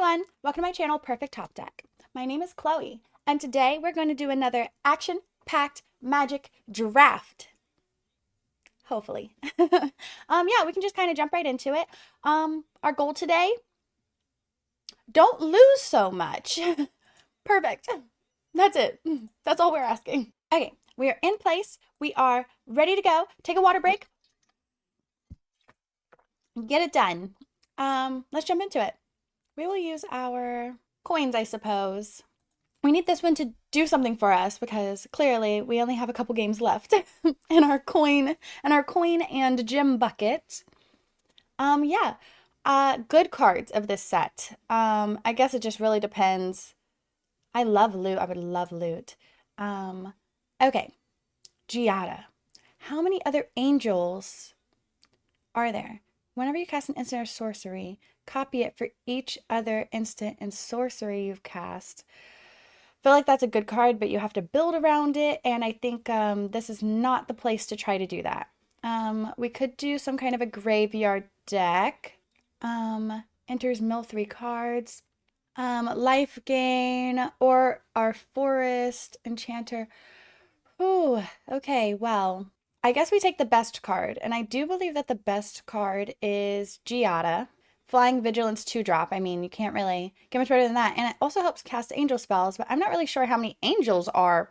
everyone, welcome to my channel, Perfect Top Deck. My name is Chloe, and today we're going to do another action-packed magic draft. Hopefully. Yeah, we can just kind of jump right into it. Our goal today, don't lose so much. Perfect. That's it. That's all we're asking. Okay, we are in place. We are ready to go. Take a water break. Get it done. Let's jump into it. We will use our coins, I suppose. We need this one to do something for us because clearly we only have a couple games left in our coin and gem bucket. Yeah. Good cards of this set. I guess it just really depends. I love loot. I would love loot. Okay. Giada. How many other angels are there? Whenever you cast an instant or sorcery, copy it for each other instant and sorcery you've cast. I feel like that's a good card, but you have to build around it, and I think this is not the place to try to do that. We could do some kind of a graveyard deck. Enters mill 3 cards. Life gain, or our forest enchanter. Ooh, okay, well, I guess we take the best card, and I do believe that the best card is Giada. Flying Vigilance 2-drop. I mean, you can't really get much better than that. And it also helps cast angel spells, but I'm not really sure how many angels are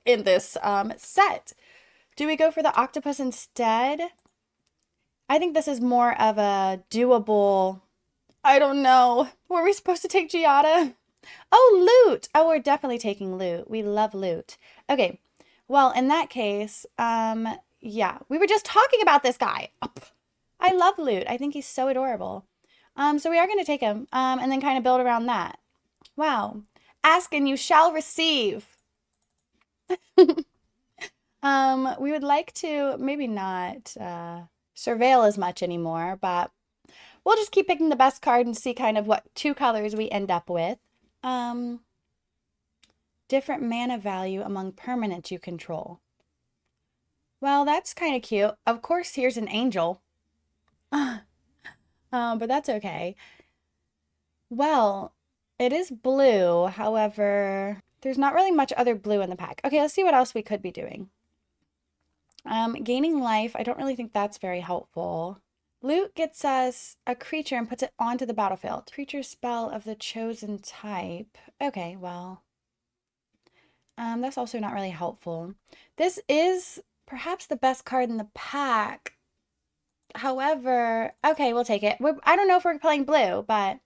in this set. Do we go for the octopus instead? I think this is more of a doable... I don't know. Were we supposed to take Giada? Oh, loot! Oh, we're definitely taking loot. We love loot. Okay. Well, in that case, yeah. We were just talking about this guy. I love loot. I think he's so adorable. So we are going to take him, and then kind of build around that. Wow. Ask and you shall receive. We would like to maybe not surveil as much anymore, but we'll just keep picking the best card and see kind of what 2 colors we end up with. Different mana value among permanents you control. Well, that's kind of cute. Of course, here's an angel. But that's okay. Well, it is blue. However, there's not really much other blue in the pack. Okay, let's see what else we could be doing. Gaining life. I don't really think that's very helpful. Loot gets us a creature and puts it onto the battlefield. Creature spell of the chosen type. Okay, well, that's also not really helpful. This is perhaps the best card in the pack. However, okay, we'll take it. I don't know if we're playing blue, but,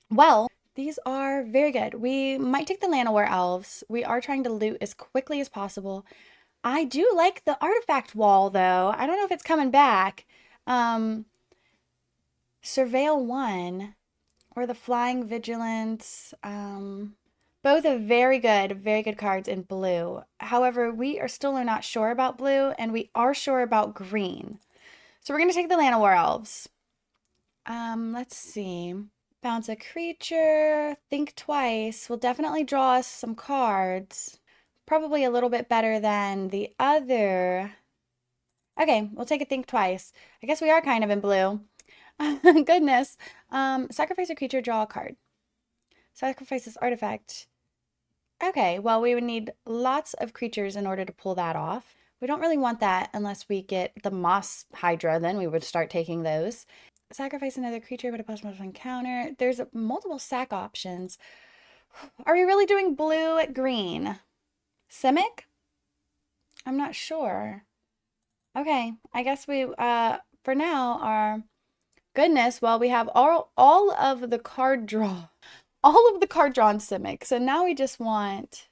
well, these are very good. We might take the Llanowar Elves. We are trying to loot as quickly as possible. I do like the artifact wall, though. I don't know if it's coming back. Surveil 1 or the Flying Vigilance. Both are very good cards in blue. However, we are still not sure about blue, and we are sure about green. So we're going to take the Llanowar Elves. Let's see. Bounce a creature. Think twice. Will definitely draw us some cards. Probably a little bit better than the other. Okay, we'll take a think twice. I guess we are kind of in blue. Goodness. Sacrifice a creature, draw a card. Sacrifice this artifact. Okay, well, we would need lots of creatures in order to pull that off. We don't really want that unless we get the Moss Hydra, then we would start taking those. Sacrifice another creature, put a +1 counter. There's multiple sack options. Are we really doing blue at green? Simic? I'm not sure. Okay, I guess we, for now, are... Goodness, well, we have all of the card draw. All of the card draw in Simic. So now we just want...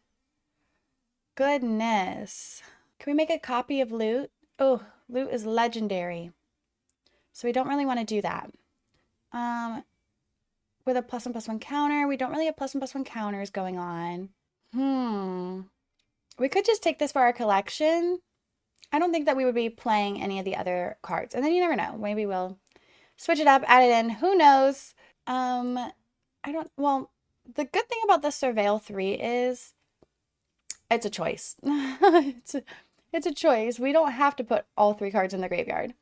Goodness. Can we make a copy of loot? Oh, loot is legendary. So we don't really want to do that. With a +1/+1 counter. We don't really have +1/+1 counters going on. We could just take this for our collection. I don't think that we would be playing any of the other cards. And then you never know. Maybe we'll switch it up, add it in. Who knows? Well, the good thing about the Surveil 3 is it's a choice. It's a choice. We don't have to put all 3 cards in the graveyard.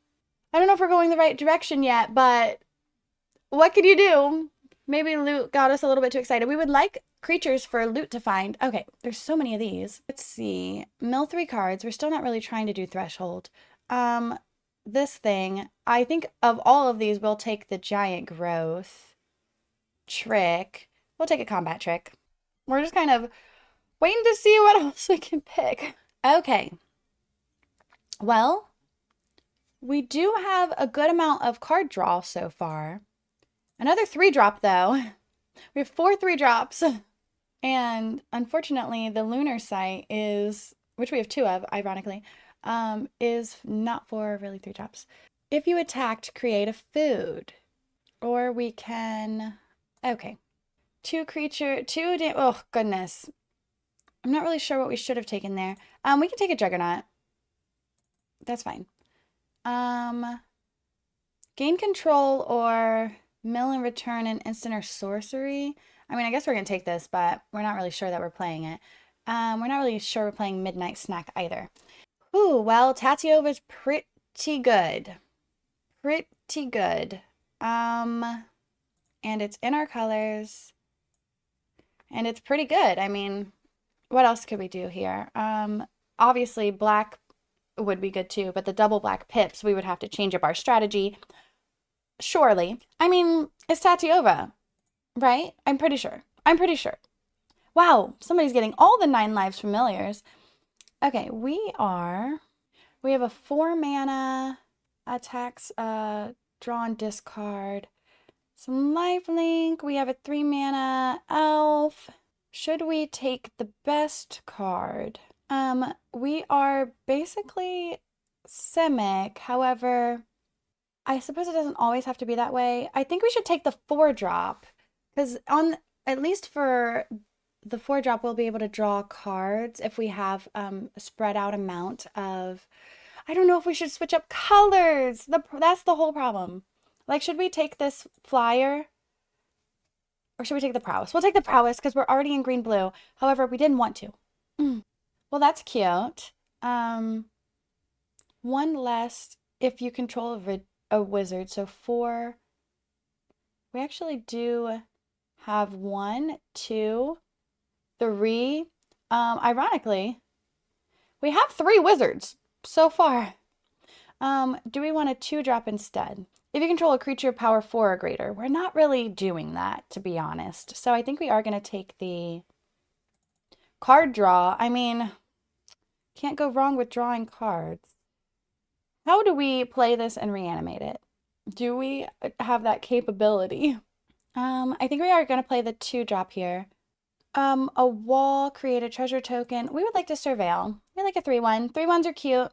I don't know if we're going the right direction yet, but what could you do? Maybe loot got us a little bit too excited. We would like creatures for loot to find. Okay, there's so many of these. Let's see. Mill 3 cards. We're still not really trying to do threshold. Um, this thing, I think of all of these, we'll take the giant growth trick. We'll take a combat trick. We're just kind of waiting to see what else we can pick. Okay. Well, we do have a good amount of card draw so far. Another 3-drop though. We have 4 3-drops. And unfortunately, the lunar site is, which we have 2 of, ironically, is not for really 3-drops. If you attacked, create a food. Or we can, okay. 2 creature, 2, oh goodness. I'm not really sure what we should have taken there. We can take a Juggernaut. That's fine. Gain control or mill and return an instant or sorcery. I mean, I guess we're going to take this, but we're not really sure that we're playing it. We're not really sure we're playing Midnight Snack either. Ooh, well, Tatiova's pretty good. Pretty good. And it's in our colors. And it's pretty good. I mean, what else could we do here? Obviously, black would be good too, but the double black pips, we would have to change up our strategy. Surely. I mean, it's Tatiova, right? I'm pretty sure. I'm pretty sure. Wow, somebody's getting all the 9 lives familiars. Okay, we have a 4 mana attacks, draw and discard. Some lifelink. We have a 3 mana elf. Should we take the best card? We are basically Simic. However, I suppose it doesn't always have to be that way. I think we should take the 4-drop because at least for the 4-drop, we'll be able to draw cards if we have a spread out amount of. I don't know if we should switch up colors. That's the whole problem. Like, should we take this flyer or should we take the prowess? We'll take the prowess because we're already in green blue. However, we didn't want to. Well, that's cute. One less if you control a wizard. So 4. We actually do have 1, 2, 3. Ironically, we have 3 wizards so far. Do we want a 2-drop instead? If you control a creature power 4 or greater, we're not really doing that, to be honest. So I think we are going to take the card draw. I mean, can't go wrong with drawing cards. How do we play this and reanimate it? Do we have that capability? I think we are going to play the 2-drop here. A wall, create a treasure token. We would like to surveil. We like a 3/1. 3/1s are cute.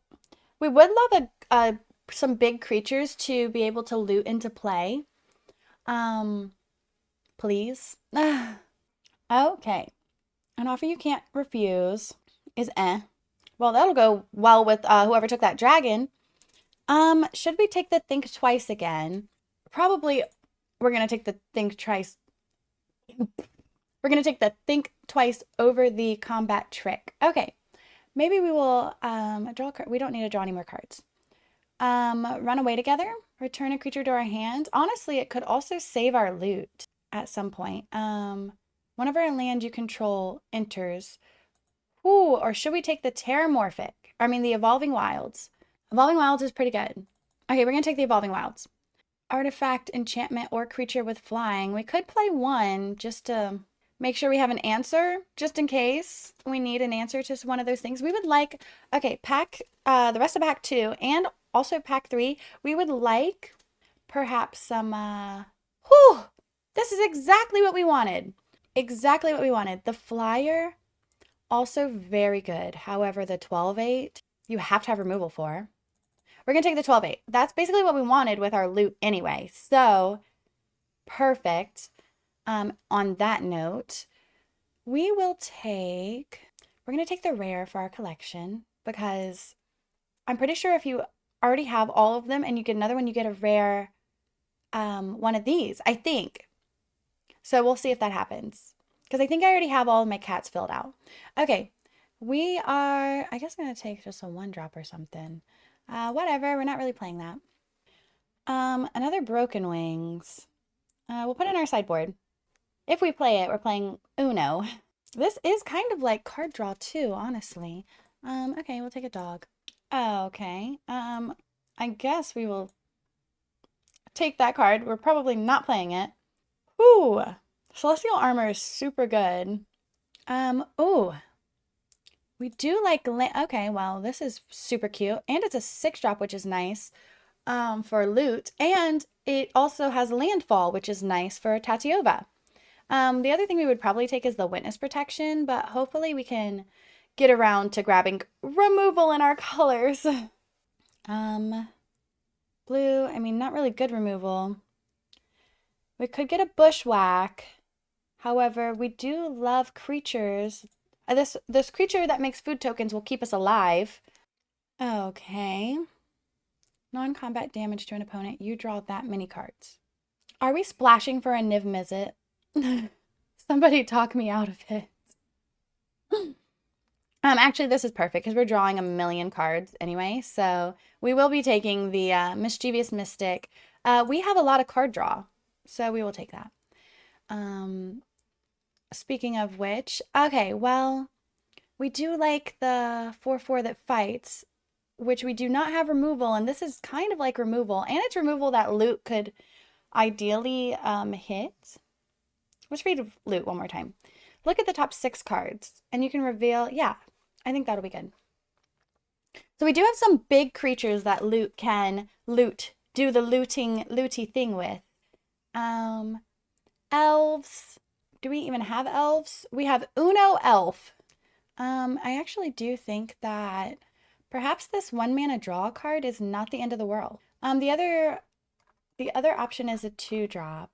We would love some big creatures to be able to loot into play. Please. Okay. An offer you can't refuse is eh. Well, that'll go well with whoever took that dragon. Should we take the think twice again? Probably we're going to take the think twice. We're going to take the think twice over the combat trick. Okay. Maybe we will draw a card. We don't need to draw any more cards. Run away together. Return a creature to our hand. Honestly, it could also save our loot at some point. Whenever a land you control enters. Ooh, or should we take the Terramorphic? I mean, the Evolving Wilds. Evolving Wilds is pretty good. Okay, we're going to take the Evolving Wilds. Artifact, enchantment, or creature with flying. We could play 1 just to make sure we have an answer, just in case we need an answer to one of those things. We would like, okay, pack, the rest of pack 2 and also pack 3. We would like perhaps some, this is exactly what we wanted. Exactly what we wanted. The flyer, also very good. However, the 12/8, you have to have removal for. We're going to take the 12/8. That's basically what we wanted with our loot anyway. So, perfect. On that note, we're going to take the rare for our collection because I'm pretty sure if you already have all of them and you get another one, you get a rare one of these, I think. So we'll see if that happens because I think I already have all of my cats filled out. Okay, we are, I guess I'm going to take just a 1-drop or something. Whatever, we're not really playing that. Another Broken Wings. We'll put it in our sideboard. If we play it, we're playing Uno. This is kind of like card draw too, honestly. Okay, we'll take a dog. Okay. I guess we will take that card. We're probably not playing it. Ooh, Celestial Armor is super good. Oh, we do like, okay, well, this is super cute. And it's a 6-drop, which is nice, for loot. And it also has landfall, which is nice for Tatiova. The other thing we would probably take is the Witness Protection, but hopefully we can get around to grabbing removal in our colors. Blue, I mean, not really good removal. We could get a Bushwhack. However, we do love creatures. This creature that makes food tokens will keep us alive. Okay. Non-combat damage to an opponent. You draw that many cards. Are we splashing for a Niv Mizzet? Somebody talk me out of it. Actually, this is perfect because we're drawing a million cards anyway. So we will be taking the Mischievous Mystic. We have a lot of card draw, so we will take that. Speaking of which, okay, well, we do like the 4/4 that fights, which we do not have removal, and this is kind of like removal, and it's removal that loot could ideally hit. Let's read loot one more time. Look at the top 6 cards, and you can reveal, yeah, I think that'll be good. So we do have some big creatures that loot can do the looty thing with. Elves. Do we even have elves? We have Uno Elf. I actually do think that perhaps this 1-mana draw card is not the end of the world. The other option is a 2-drop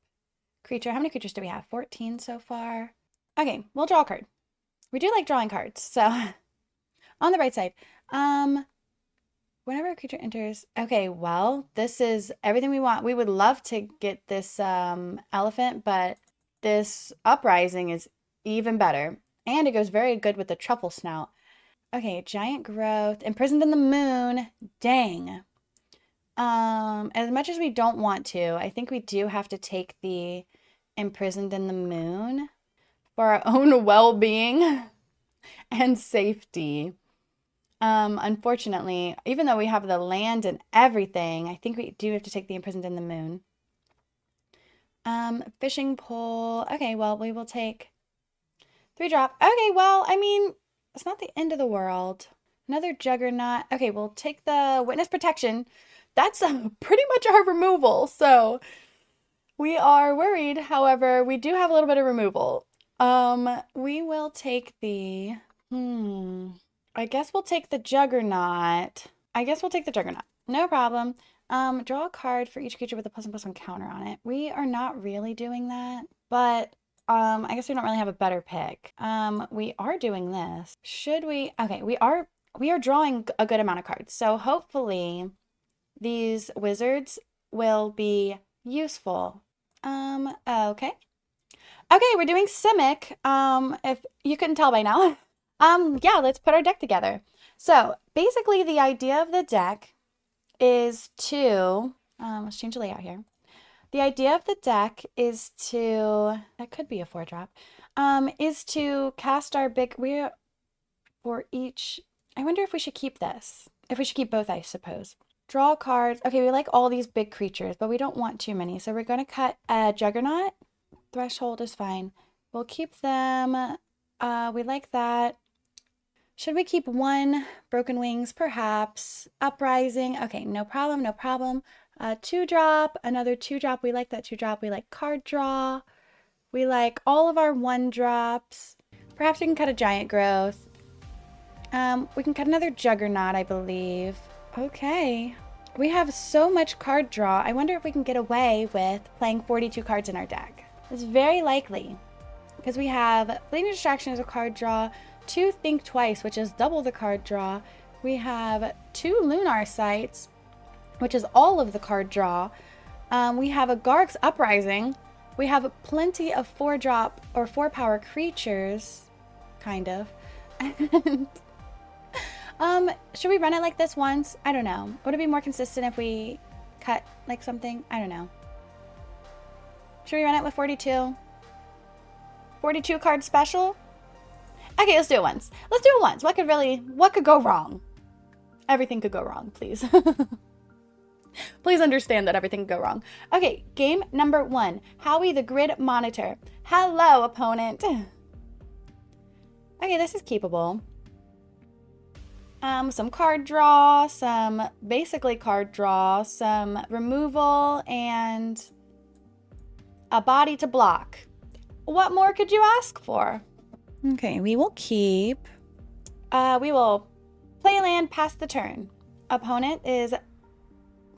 creature. How many creatures do we have? 14 so far. Okay, we'll draw a card. We do like drawing cards, so on the right side. Whenever a creature enters, okay, well, this is everything we want. We would love to get this elephant, but this uprising is even better. And it goes very good with the truffle snout. Okay, giant growth, imprisoned in the moon. Dang. As much as we don't want to, I think we do have to take the imprisoned in the moon for our own well-being and safety. Unfortunately, even though we have the land and everything, I think we do have to take the imprisoned in the moon. Fishing pole. Okay, well, we will take 3-drop. Okay, well, I mean, it's not the end of the world. Another juggernaut. Okay, we'll take the witness protection. That's pretty much our removal, so we are worried. However, we do have a little bit of removal. We will take the, I guess we'll take the juggernaut. No problem. Draw a card for each creature with a +1/+1 counter on it. We are not really doing that, but I guess we don't really have a better pick. We are doing this. Should we? Okay, we are drawing a good amount of cards. So hopefully these wizards will be useful. Okay. Okay, we're doing Simic. If you couldn't tell by now. Yeah, let's put our deck together. So basically the idea of the deck is to, let's change the layout here. The idea of the deck is to, that could be a 4-drop, is to cast our big, for each, I wonder if we should keep this. If we should keep both, I suppose. Draw cards. Okay, we like all these big creatures, but we don't want too many. So we're going to cut a Juggernaut. Threshold is fine. We'll keep them. We like that. Should we keep 1 Broken Wings? Perhaps. Uprising. Okay, no problem, no problem. 2-drop, another 2-drop. We like that 2-drop. We like card draw. We like all of our 1-drops. Perhaps we can cut a Giant Growth. We can cut another Juggernaut, I believe. Okay. We have so much card draw. I wonder if we can get away with playing 42 cards in our deck. It's very likely because we have Fleeting Distraction as a card draw, 2 Think Twice, which is double the card draw. We have 2 Lunar Sights, which is all of the card draw. We have a Garg's Uprising. We have plenty of 4-drop or 4-power creatures, kind of. Should we run it like this once? I don't know. Would it be more consistent if we cut like something? I don't know. Should we run it with 42? 42 card special? Okay, let's do it once. Let's do it once. What could go wrong? Everything could go wrong, please. Please understand that everything could go wrong. Okay, game number 1. Howie the Grid Monitor. Hello, opponent. Okay, this is keepable. Some card draw, some basically card draw, some removal, and a body to block. What more could you ask for? Okay, we will keep. We will play land, pass the turn. Opponent is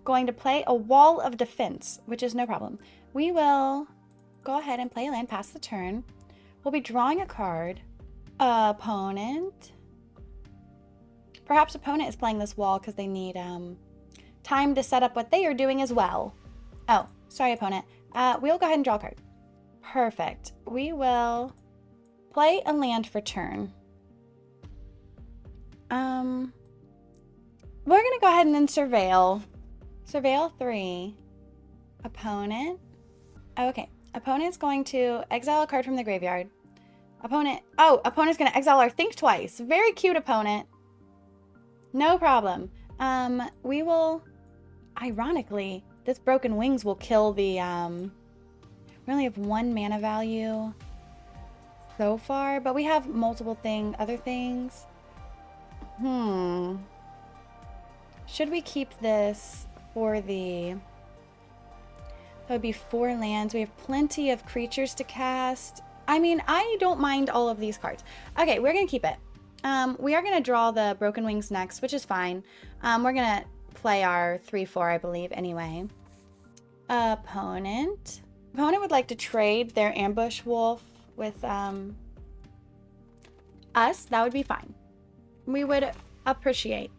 going to play a wall of defense, which is no problem. We will go ahead and play land, pass the turn. We'll be drawing a card. Opponent. Perhaps opponent is playing this wall because they need time to set up what they are doing as well. Oh, sorry, opponent. We'll go ahead and draw a card. Perfect. We will play a land for turn. We're gonna go ahead and then surveil. Surveil 3. Opponent. Okay. Opponent's going to exile a card from the graveyard. Opponent's gonna exile our Think Twice. Very cute, opponent. No problem. We will, ironically, this Broken Wings will kill the, we only have 1 mana value so far, but we have multiple other things. Should we keep this for that would be 4 lands. We have plenty of creatures to cast. I mean, I don't mind all of these cards. Okay, we're gonna keep it. We are going to draw the Broken Wings next, which is fine. We're going to play our 3/4, I believe, anyway. Opponent. Opponent would like to trade their Ambush Wolf with us. That would be fine. We would appreciate.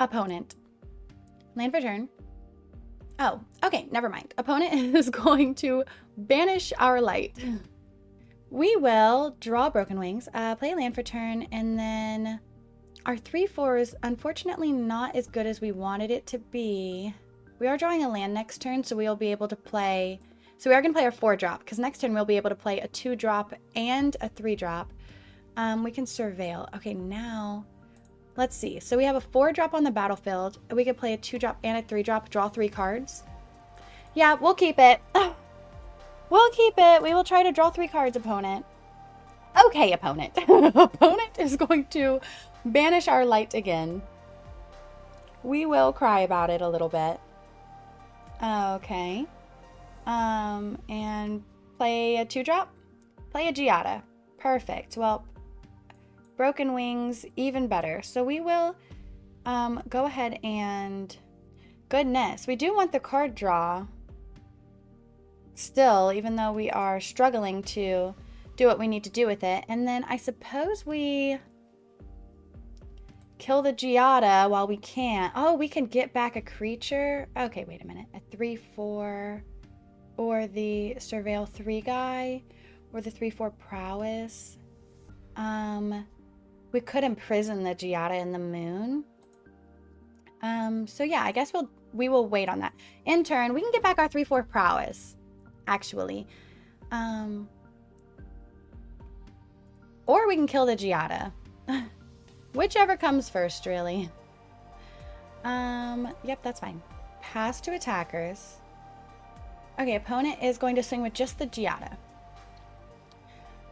Opponent. Land for turn. Oh, okay, never mind. Opponent is going to banish our light. We will draw Broken Wings, play a land for turn, and then our 3/4 is unfortunately not as good as we wanted it to be. We are drawing a land next turn, so we'll be able to play. So we are going to play our 4-drop, because next turn we'll be able to play a 2-drop and a 3-drop. We can surveil. Okay, now let's see. So we have a 4-drop on the battlefield. We could play a 2-drop and a 3-drop, draw 3 cards. Yeah, we'll keep it. We'll keep it. We will try to draw 3 cards, opponent. Okay, opponent. Opponent is going to banish our light again. We will cry about it a little bit. Okay. And play a 2-drop? Play a Giada. Perfect. Well, Broken Wings, even better. So we will go ahead and... Goodness, we do want the card draw. Still, even though we are struggling to do what we need to do with it. And then I suppose we kill the Giada while we can. Oh, we can get back a creature. Okay, wait a minute. A 3/4 or the Surveil 3 guy or the 3/4 Prowess. We could imprison the Giada in the moon. So yeah, I guess we will wait on that. In turn, we can get back our 3/4 Prowess. Actually. Or we can kill the Giada. Whichever comes first, really. Yep, that's fine. Pass to attackers. Okay, opponent is going to swing with just the Giada.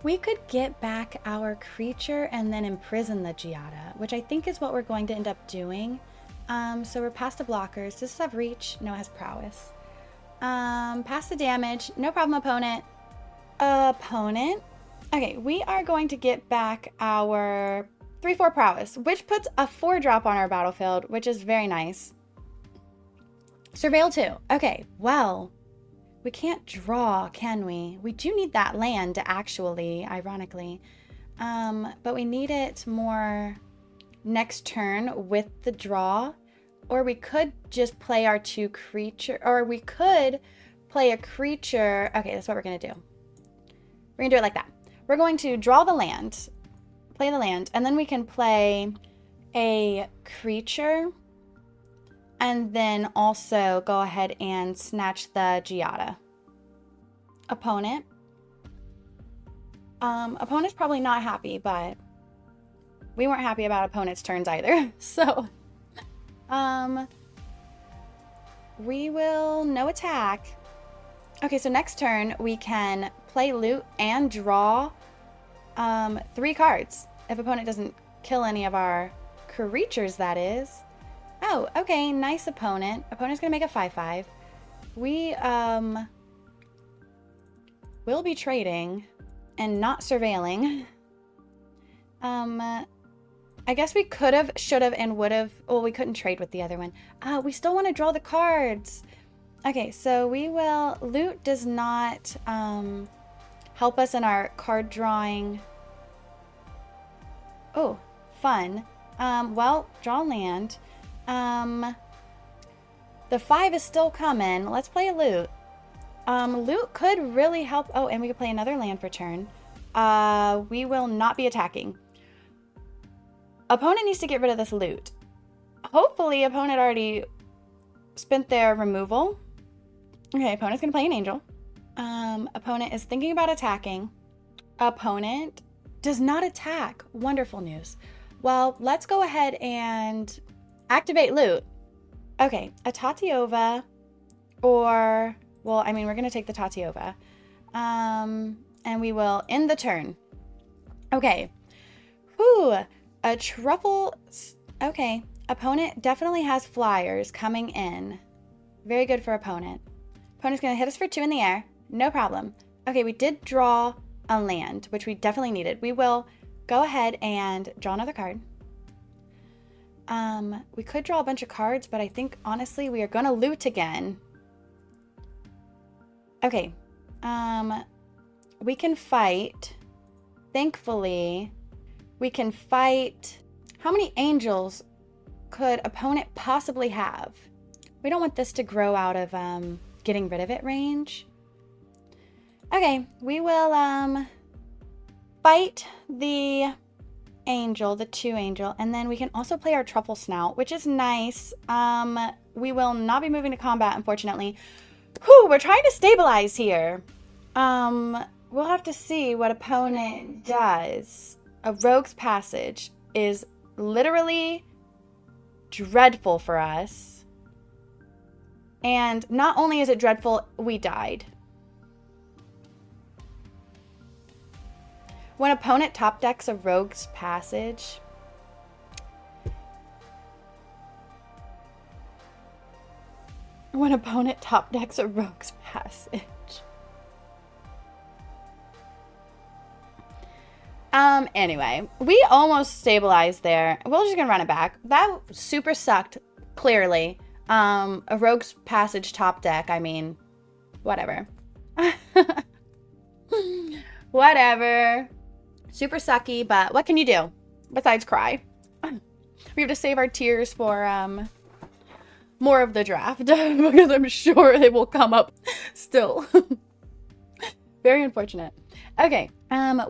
We could get back our creature and then imprison the Giada, which I think is what we're going to end up doing. So we're past the blockers. Does this have reach? No, it has prowess. Pass the damage. No problem, opponent. Opponent. Okay, we are going to get back our 3/4 prowess, which puts a 4-drop on our battlefield, which is very nice. Surveil 2. Okay, well, we can't draw, can we? We do need that land, actually, ironically. But we need it more next turn with the draw. Or we could just play our 2 creature, or we could play a creature. Okay, that's what we're going to do. We're going to do it like that. We're going to draw the land, play the land, and then we can play a creature, and then also go ahead and snatch the Giada. Opponent. Opponent's probably not happy, but we weren't happy about opponent's turns either. So, we will no attack. Okay, so next turn we can play loot and draw 3 cards. If opponent doesn't kill any of our creatures, that is. Oh, okay, nice opponent. Opponent's gonna make a 5/5. We will be trading and not surveilling. I guess we could have, should have, and would have. Well, we couldn't trade with the other one. We still want to draw the cards. Okay, so we will. Loot does not help us in our card drawing. Oh, fun. Well, draw land. The 5 is still coming. Let's play a loot. Loot could really help. Oh, and we could play another land for turn. We will not be attacking. Opponent needs to get rid of this loot. Hopefully, opponent already spent their removal. Okay, opponent's gonna play an angel. Opponent is thinking about attacking. Opponent does not attack. Wonderful news. Well, let's go ahead and activate loot. Okay, a Tatiova, or, well, I mean, we're gonna take the Tatiova. And we will end the turn. Okay. Whew. A truffle. Okay. Opponent definitely has flyers coming in. Very good for opponent. Opponent's going to hit us for 2 in the air. No problem. Okay, we did draw a land, which we definitely needed. We will go ahead and draw another card. We could draw a bunch of cards, but I think, honestly, we are going to loot again. Okay. We can fight. Thankfully, we can fight. How many angels could opponent possibly have? We don't want this to grow out of getting rid of it range. Okay, we will fight the angel, the 2 angel, and then we can also play our truffle snout, which is nice. We will not be moving to combat, unfortunately. Whew, we're trying to stabilize here. We'll have to see what opponent does. A Rogue's Passage is literally dreadful for us. And not only is it dreadful, we died. When opponent top decks a Rogue's Passage, Anyway, we almost stabilized there. We're just gonna run it back. That super sucked, clearly. A Rogue's Passage top deck, I mean, whatever. Whatever. Super sucky, but what can you do besides cry? We have to save our tears for more of the draft because I'm sure they will come up still. Very unfortunate. Okay,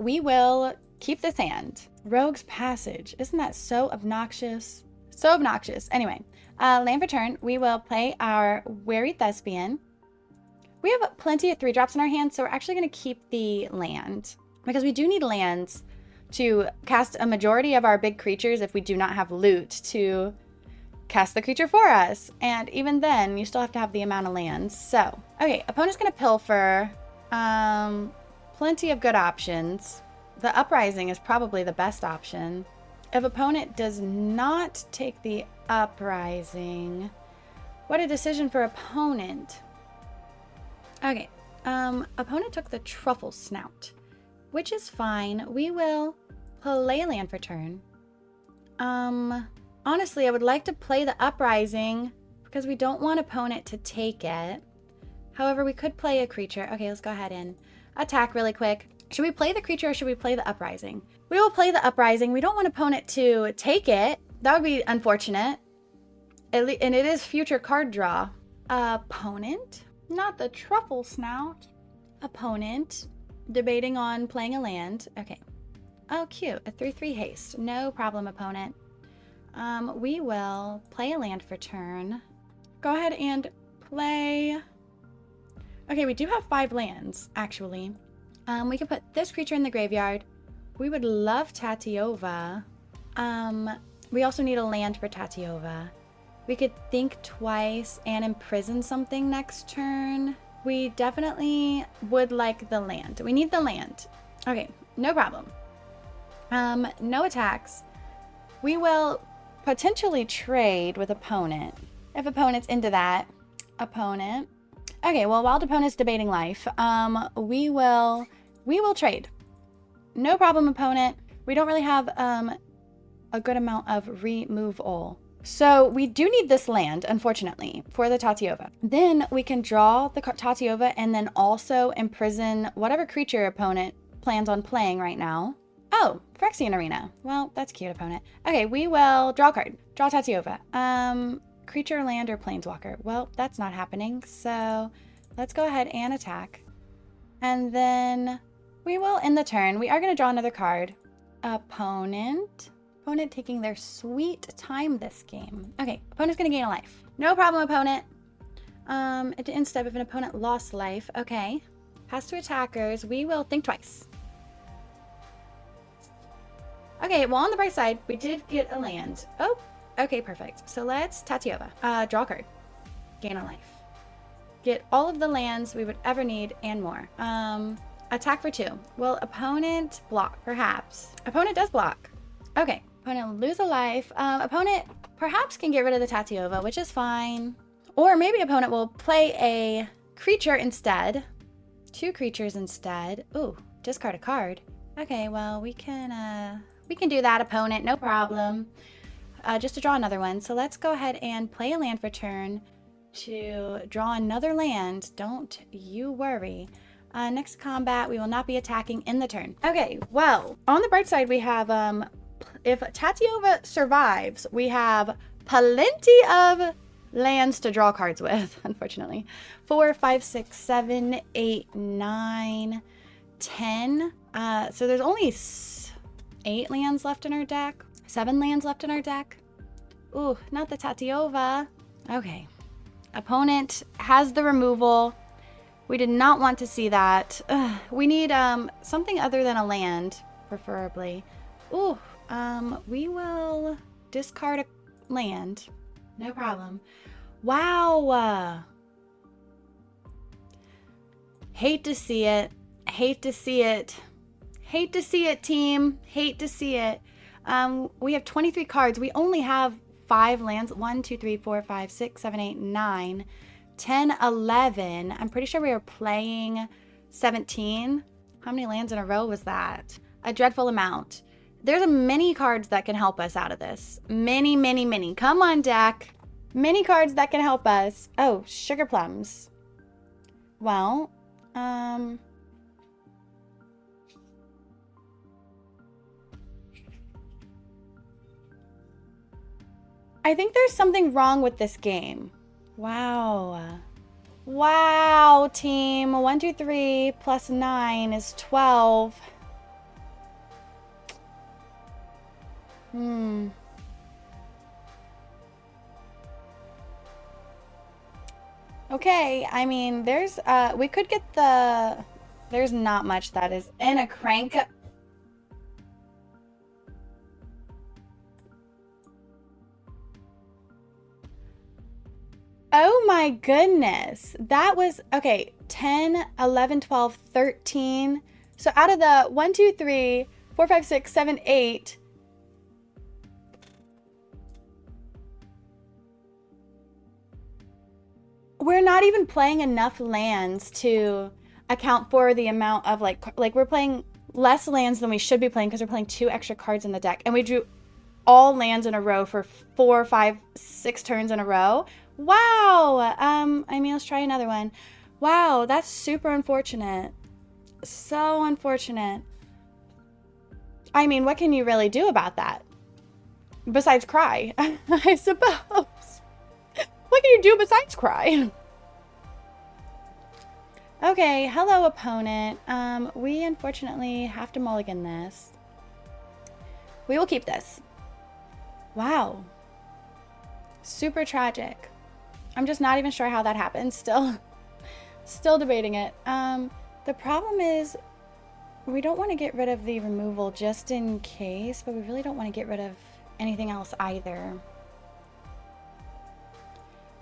we will keep this hand. Rogue's Passage. Isn't that so obnoxious? So obnoxious. Anyway, land for turn. We will play our Wary Thespian. We have plenty of 3-drops in our hand, so we're actually going to keep the land because we do need lands to cast a majority of our big creatures if we do not have loot to cast the creature for us. And even then, you still have to have the amount of lands. So, okay, opponent's going to pilfer. Plenty of good options. The Uprising is probably the best option. If opponent does not take the Uprising, what a decision for opponent. Okay, opponent took the Truffle Snout, which is fine. We will play land for turn. Honestly, I would like to play the Uprising because we don't want opponent to take it. However, we could play a creature. Okay, let's go ahead and attack really quick. Should we play the creature or should we play the Uprising? We will play the Uprising. We don't want opponent to take it. That would be unfortunate. And it is future card draw. Opponent? Not the Truffle Snout. Opponent. Debating on playing a land. Okay. Oh, cute. A 3/3 haste. No problem, opponent. We will play a land for turn. Go ahead and play Okay, we do have 5 lands, actually. We can put this creature in the graveyard. We would love Tatiova. We also need a land for Tatiova. We could think twice and imprison something next turn. We definitely would like the land. We need the land. Okay, no problem. No attacks. We will potentially trade with opponent. If opponent's into that. Opponent. Okay, well, while opponent's debating life, we will trade. No problem, opponent. We don't really have a good amount of removal. So we do need this land, unfortunately, for the Tatiova. Then we can draw the Tatiova and then also imprison whatever creature opponent plans on playing right now. Oh, Phyrexian Arena. Well, that's cute, opponent. Okay, we will draw a card. Draw Tatiova. Creature, land, or planeswalker. Well, that's not happening, so let's go ahead and attack. And then we will end the turn. We are going to draw another card. Opponent taking their sweet time this game. Okay, opponent's going to gain a life. No problem, opponent. At the end step, if an opponent lost life, okay. Pass to attackers. We will think twice. Okay, well, on the bright side, we did get a land. Oh, okay, perfect. So let's Tatiova. Draw a card. Gain a life. Get all of the lands we would ever need and more. Attack for 2. Will opponent block? Perhaps. Opponent does block. Okay. Opponent will lose a life. Opponent perhaps can get rid of the Tatiova, which is fine. Or maybe opponent will play a creature instead. 2 creatures instead. Ooh, discard a card. Okay, well, we can do that, opponent. No problem. Just to draw another one. So let's go ahead and play a land for turn to draw another land. Don't you worry. Next combat, we will not be attacking in the turn. Okay, well, on the bright side, we have, if Tatiova survives, we have plenty of lands to draw cards with, unfortunately. 4, 5, 6, 7, 8, 9, 10. So there's only 8 lands left in our deck. 7 lands left in our deck. Ooh, not the Tatiova. Okay. Opponent has the removal. We did not want to see that. We need something other than a land, preferably. Ooh, we will discard a land. No problem. Wow. Hate to see it. Hate to see it. Hate to see it, team. Hate to see it. We have 23 cards. We only have 5 lands. 1, 2, 3, 4, 5, 6, 7, 8, 9, 10, 11. I'm pretty sure we were playing 17. How many lands in a row was that? A dreadful amount. There's many cards that can help us out of this. Many, many, many. Come on, deck. Many cards that can help us. Oh, sugar plums. Well, I think there's something wrong with this game. Wow. Wow, team. 1, 2, 3 plus 9 is 12. Okay, I mean, there's, we could get the, there's not much that is in a crank. Oh my goodness. That was, okay, 10, 11, 12, 13. So out of the 1, 2, 3, 4, 5, 6, 7, 8. We're not even playing enough lands to account for the amount of like we're playing less lands than we should be playing because we're playing 2 extra cards in the deck. And we drew all lands in a row for 4, 5, 6 turns in a row. Wow. I mean, let's try another one. Wow, that's super unfortunate. So unfortunate. I mean, what can you really do about that? Besides cry, I suppose. What can you do besides cry? Okay, hello, opponent. We unfortunately have to mulligan this. We will keep this. Wow. Super tragic. I'm just not even sure how that happened still. Still debating it. The problem is we don't want to get rid of the removal just in case, but we really don't want to get rid of anything else either.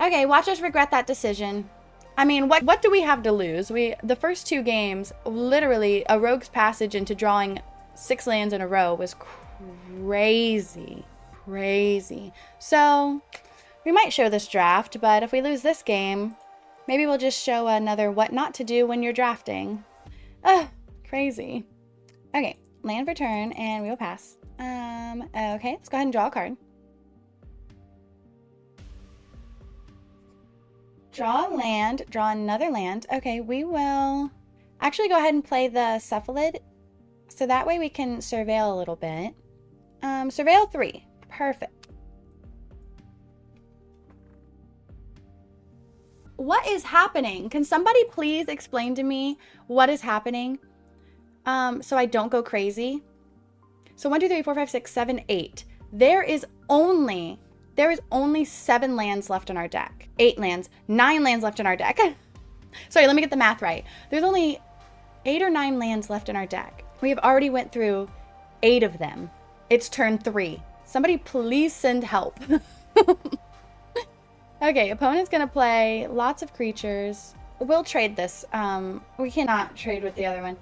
Okay, watch us regret that decision. I mean, what do we have to lose? The first 2 games, literally a Rogue's Passage into drawing 6 lands in a row was crazy. Crazy. So, we might show this draft, but if we lose this game, maybe we'll just show another what not to do when you're drafting. Ugh, crazy. Okay, land for turn, and we will pass. Okay, let's go ahead and draw a card. Draw a land, draw another land. Okay, we will actually go ahead and play the Cephalid, so that way we can surveil a little bit. Surveil 3, perfect. What is happening? Can somebody please explain to me what is happening? So I don't go crazy. So 1, 2, 3, 4, 5, 6, 7, 8. There is only 7 lands left in our deck. 8 lands, 9 lands left in our deck. Sorry, let me get the math right. There's only 8 or 9 lands left in our deck. We have already went through 8 of them. It's turn 3. Somebody please send help. Okay, opponent's gonna play lots of creatures. We'll trade this. We cannot trade with the other one.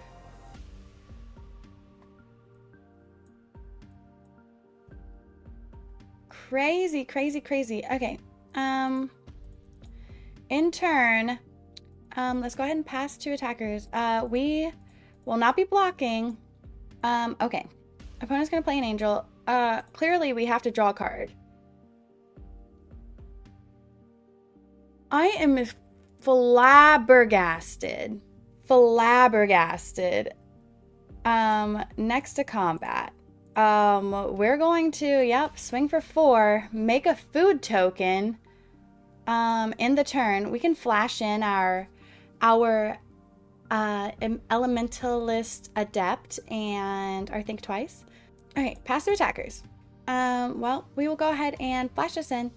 Crazy, crazy, crazy. Okay. In turn, let's go ahead and pass 2 attackers. We will not be blocking. Okay. Opponent's gonna play an angel. Clearly we have to draw a card. I am flabbergasted. Flabbergasted. Next to combat. We're going to, swing for 4, make a food token. In the turn, we can flash in our Elementalist Adept and our Think Twice. Okay, pass to attackers. Well, we will go ahead and flash this in.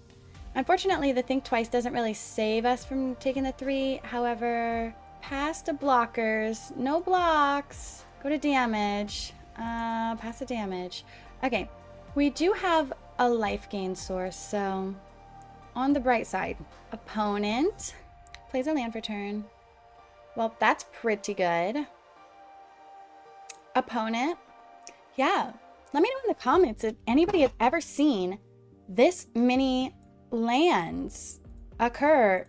Unfortunately, the Think Twice doesn't really save us from taking the 3. However, pass to blockers. No blocks. Go to damage. Pass the damage. Okay, we do have a life gain source, so on the bright side, opponent plays a land for turn. Well, that's pretty good. Opponent, yeah. Let me know in the comments if anybody has ever seen this many lands occur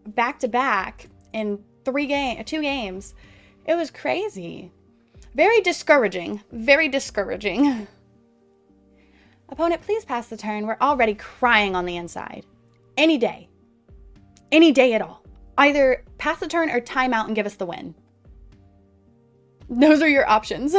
back to back in 2 games. It was crazy. Very discouraging. Very discouraging. Opponent, please pass the turn. We're already crying on the inside. Any day. Any day at all. Either pass the turn or time out and give us the win. Those are your options.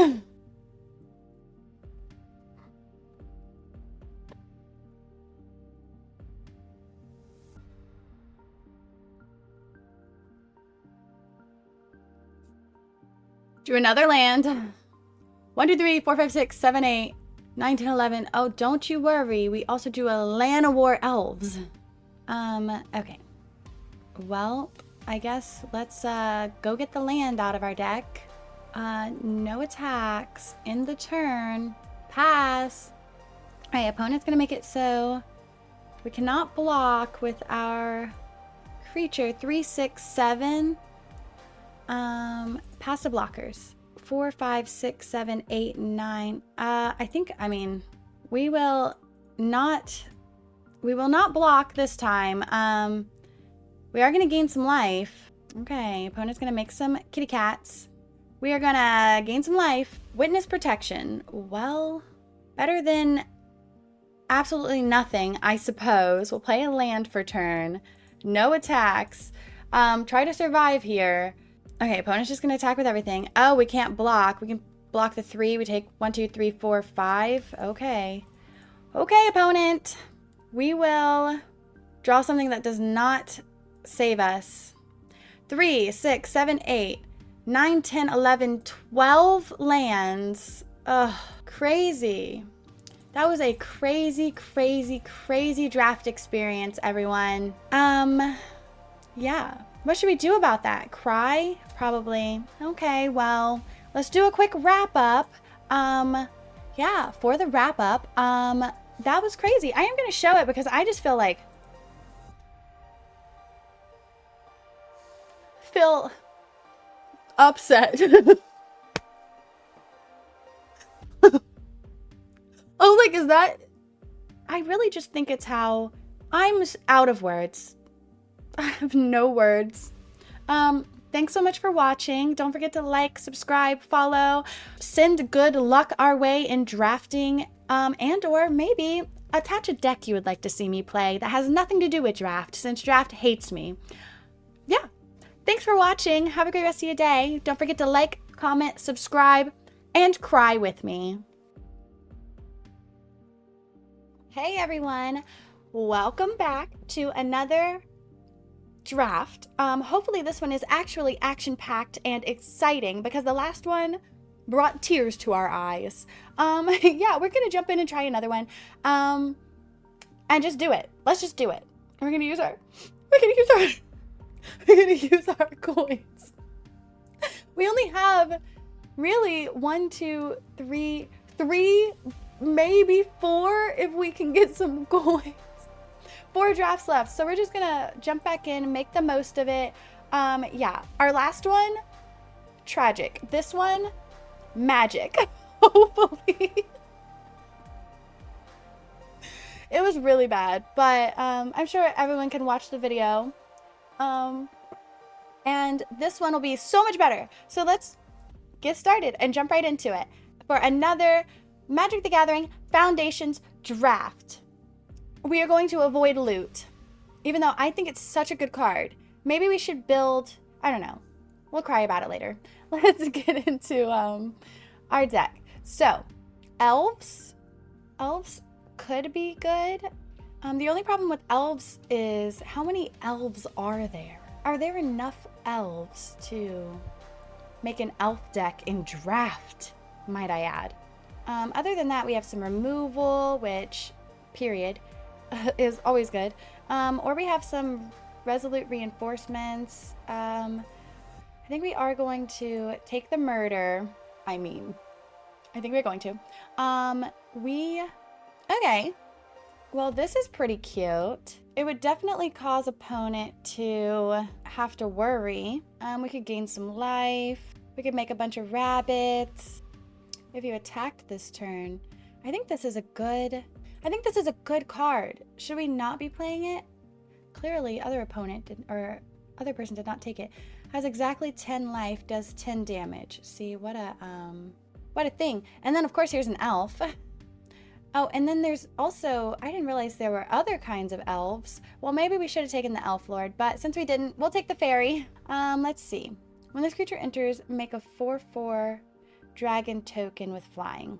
Drew another land. 1, 2, 3, 4, 5, 6, 7, 8, 9, 10, 11. Oh, don't you worry. We also drew a Land of War Elves. Okay. Well, I guess let's go get the land out of our deck. No attacks in the turn. Pass. All right, opponent's gonna make it so we cannot block with our creature. 3, 6, 7. Pass the blockers. 4, 5, 6, 7, 8, 9. I mean, we will not block this time. We are gonna gain some life. Okay, opponent's gonna make some kitty cats. We are gonna gain some life. Witness protection. Well, better than absolutely nothing, I suppose. We'll play a land for turn. No attacks. Try to survive here. Okay, opponent's just gonna attack with everything. Oh, we can't block. We can block the 3. We take 1, 2, 3, 4, 5. Okay. Okay, opponent. We will draw something that does not save us. 3, 6, 7, 8, 9, 10, 11, 12 lands. Ugh, crazy. That was a crazy, crazy, crazy draft experience, everyone. Yeah. What should we do about that? Cry? Probably. Okay, well, let's do a quick wrap up. Yeah, for the wrap up, that was crazy. I am going to show it because I just feel upset. Oh, like, is that... I really just think it's how I'm out of words. I have no words. Thanks so much for watching. Don't forget to like, subscribe, follow, send good luck our way in drafting, and or maybe attach a deck you would like to see me play that has nothing to do with draft, since draft hates me. Yeah. Thanks for watching. Have a great rest of your day. Don't forget to like, comment, subscribe, and cry with me. Hey everyone. Welcome back to another draft. Hopefully this one is actually action-packed and exciting because the last one brought tears to our eyes. Yeah, we're gonna jump in and try another one. And just do it. Let's just do it. We're gonna use our coins. We only have really 1, 2, 3, maybe 4 if we can get some coins. 4 drafts left, so we're just gonna jump back in and make the most of it. Yeah, our last one, tragic. This one, magic. Hopefully. It was really bad, but I'm sure everyone can watch the video. And this one will be so much better. So let's get started and jump right into it for another Magic the Gathering Foundations draft. We are going to avoid loot, even though I think it's such a good card. Maybe we should build, I don't know. We'll cry about it later. Let's get into our deck. So, elves. Elves could be good. The only problem with elves is how many elves are there? Are there enough elves to make an elf deck in draft, might I add? Other than that, we have some removal, which, period, is always good. Or we have some resolute reinforcements. I think we are going to take the murder. I think we're going to. Okay. Well, this is pretty cute. It would definitely cause opponent to have to worry. We could gain some life. We could make a bunch of rabbits. If you attacked this turn, I think this is a good card. Should we not be playing it? Clearly, other person did not take it. Has exactly 10 life, does 10 damage. See, what a thing. And then of course here's an elf. Oh, and then there's also, I didn't realize there were other kinds of elves. Well, maybe we should have taken the elf lord, but since we didn't, we'll take the fairy. Let's see. When this creature enters, make a 4/4 dragon token with flying.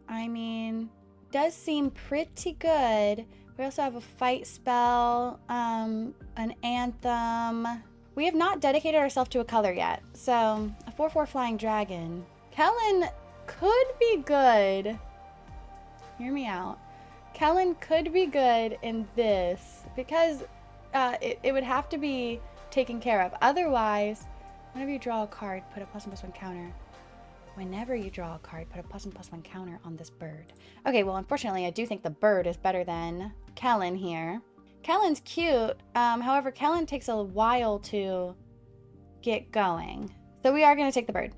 I mean, does seem pretty good. We also have a fight spell, an anthem. We have not dedicated ourselves to a color yet. So a 4/4 flying dragon. Kellen could be good. Hear me out. Kellen could be good in this because it would have to be taken care of. Otherwise, whenever you draw a card, put a +1/+1 counter. Whenever you draw a card, put a +1/+1 counter on this bird. Okay, well, unfortunately, I do think the bird is better than Kellen here. Kellen's cute. However, Kellen takes a while to get going. So we are going to take the bird.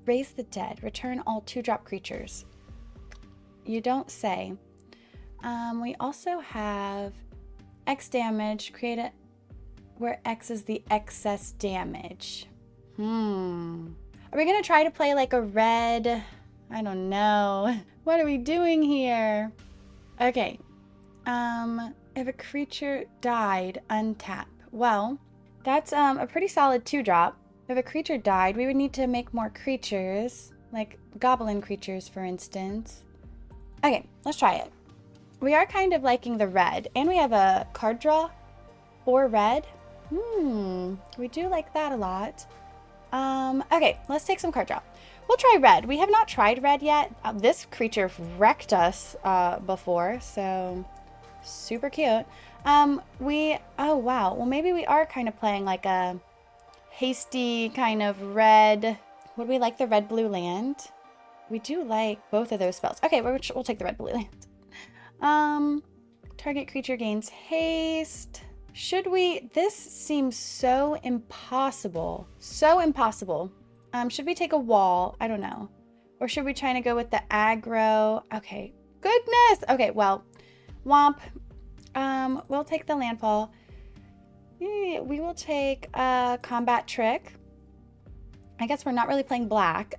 Raise the dead. Return all 2-drop creatures. You don't say. We also have X damage. Create it where X is the excess damage. Are we going to try to play like a red? I don't know. What are we doing here? Okay. If a creature died, untap. Well, that's a pretty solid 2-drop. If a creature died, we would need to make more creatures, like goblin creatures, for instance. Okay, let's try it. We are kind of liking the red, and we have a card draw for red. We do like that a lot. Okay, let's take some card draw. We'll try red. We have not tried red yet. This creature wrecked us before, so super cute. Oh wow. Well, maybe we are kind of playing like a hasty kind of red. Would we like the red blue land? We do like both of those spells. Okay, we'll take the red blue land. Target creature gains haste. Should we? This seems so impossible. So impossible. Should we take a wall? I don't know. Or should we try to go with the aggro? Okay. Goodness. Okay, well, womp. We'll take the landfall. We will take a combat trick. I guess we're not really playing black.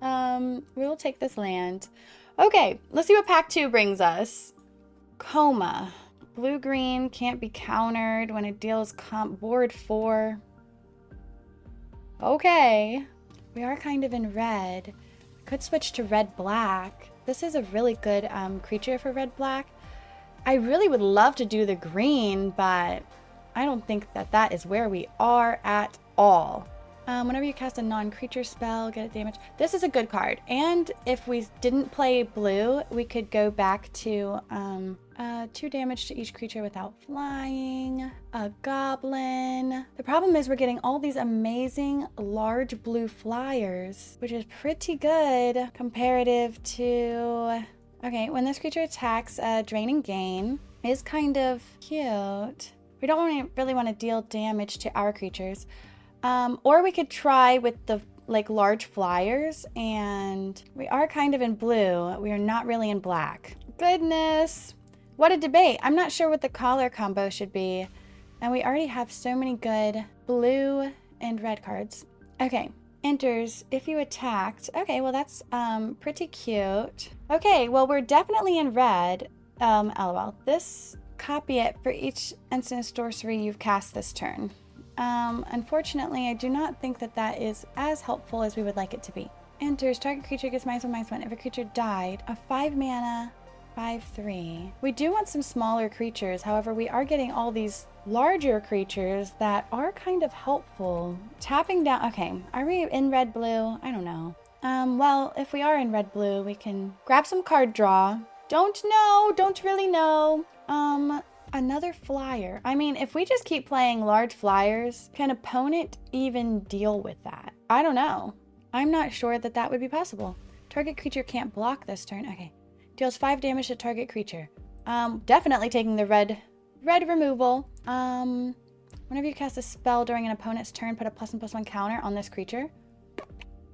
We will take this land. Okay, let's see what pack 2 brings us. Coma. Blue-green can't be countered when it deals board 4. Okay. We are kind of in red. Could switch to red-black. This is a really good creature for red-black. I really would love to do the green, but I don't think that that is where we are at all. Whenever you cast a non-creature spell, get it damage. This is a good card. And if we didn't play blue, we could go back to 2 damage to each creature without flying. A goblin. The problem is we're getting all these amazing large blue flyers, which is pretty good comparative to... Okay, when this creature attacks, drain and gain is kind of cute. We don't really want to deal damage to our creatures. Or we could try with the large flyers, and we are kind of in blue. We are not really in black. Goodness. What a debate. I'm not sure what the color combo should be. And we already have so many good blue and red cards. Okay. Enters if you attacked. Okay, well that's pretty cute. Okay, well we're definitely in red. LOL. This copy it for each instant sorcery you've cast this turn. Unfortunately, I do not think that that is as helpful as we would like it to be. Enters, target creature gets -1/-1. If a creature died, a 5 mana, 5/3. We do want some smaller creatures. However, we are getting all these larger creatures that are kind of helpful. Tapping down, okay, are we in red blue? I don't know. Well, if we are in red blue, we can grab some card draw. Don't know, don't really know. Another flyer. I mean, if we just keep playing large flyers, can opponent even deal with that? I don't know. I'm not sure that that would be possible. Target creature can't block this turn. Okay. Deals 5 damage to target creature. Definitely taking the red removal. Whenever you cast a spell during an opponent's turn, put a +1/+1 counter on this creature.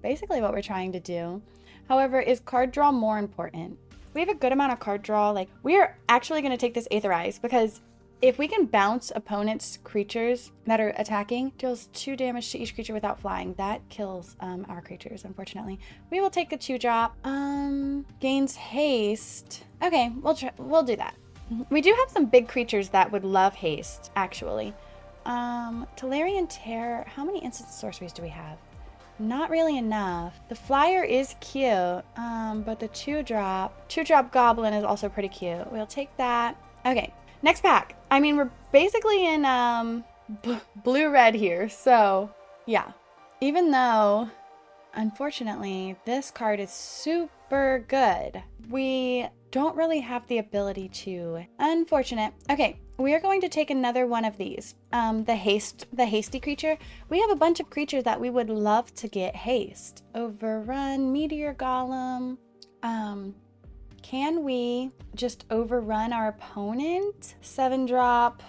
Basically what we're trying to do. However, is card draw more important? We have a good amount of card draw. Like, we are actually going to take this Aetherize because if we can bounce opponents' creatures that are attacking, deals 2 damage to each creature without flying. That kills our creatures, unfortunately. We will take a 2-drop. Gains haste. Okay, we'll do that. We do have some big creatures that would love haste, actually. Tolarian Terror. How many instant sorceries do we have? Not really enough. The flyer is cute, but the 2-drop goblin is also pretty cute. We'll take that. Okay, next pack. I mean, we're basically in blue-red here, so yeah. Even though, unfortunately, this card is super good, we don't really have the ability to. Unfortunate. Okay, we are going to take another one of these. The hasty creature. We have a bunch of creatures that we would love to get haste. Overrun, meteor golem. Can we just overrun our opponent? 7-drop.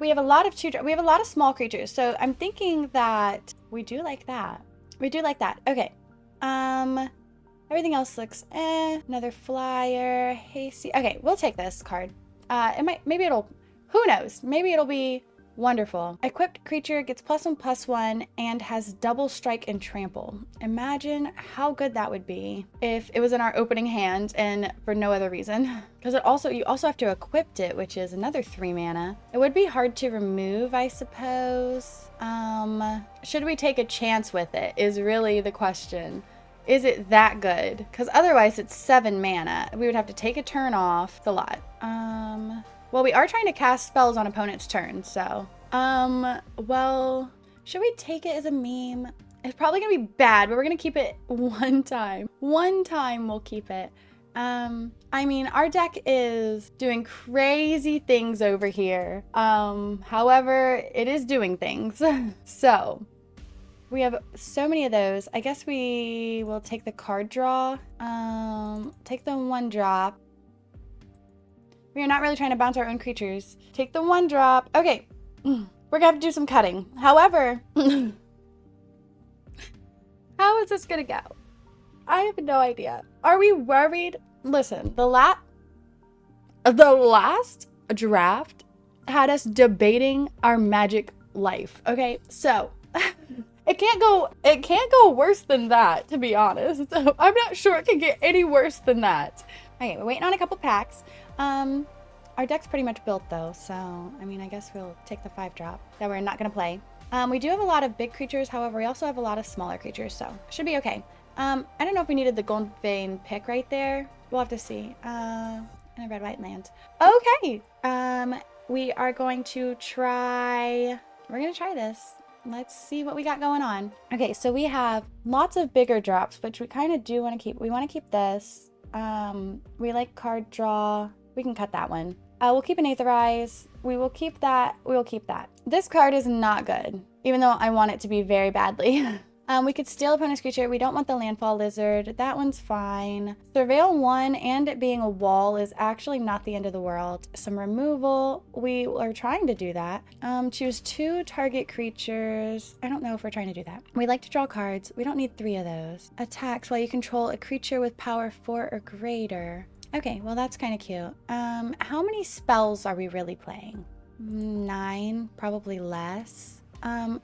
We have a lot of 2-drop. We have a lot of small creatures. So I'm thinking that we do like that. We do like that. Okay. Everything else looks Another flyer, hasty. Okay, we'll take this card. Who knows? Maybe it'll be wonderful. Equipped creature gets +1/+1 and has double strike and trample. Imagine how good that would be if it was in our opening hand and for no other reason. Because you also have to equip it, which is another 3 mana. It would be hard to remove, I suppose. Should we take a chance with it is really the question. Is it that good? Because otherwise it's 7 mana. We would have to take a turn off. It's a lot. Well, we are trying to cast spells on opponent's turn, so. Well, should we take it as a meme? It's probably gonna be bad, but we're gonna keep it one time. One time we'll keep it. I I mean, our deck is doing crazy things over here. However, it is doing things. So we have so many of those. I guess we will take the card draw. Take the 1-drop. We are not really trying to bounce our own creatures. Take the 1-drop. Okay. We're gonna have to do some cutting. However, how is this gonna go? I have no idea. Are we worried? Listen, the last draft had us debating our Magic life. Okay, so it can't go worse than that, to be honest. So I'm not sure it can get any worse than that. Okay, we're waiting on a couple packs. Our deck's pretty much built though, so I mean, I guess we'll take the 5-drop that we're not gonna play. We do have a lot of big creatures, however, we also have a lot of smaller creatures, so should be okay. I don't know if we needed the Gold Vein pick right there. We'll have to see. In a red-white land. Okay. We are going to try. We're gonna try this. Let's see what we got going on. Okay, so we have lots of bigger drops, which we kind of do want to keep. We want to keep this. We like card draw. We can cut that one. We'll keep an Aetherize. We will keep that. We will keep that. This card is not good, even though I want it to be very badly. We could steal opponent's creature. We don't want the Landfall Lizard. That one's fine. Surveil 1 and it being a wall is actually not the end of the world. Some removal. We are trying to do that. Choose 2 target creatures. I don't know if we're trying to do that. We like to draw cards. We don't need 3 of those. Attacks while you control a creature with power 4 or greater. Okay, well that's kind of cute. How many spells are we really playing? 9, probably less.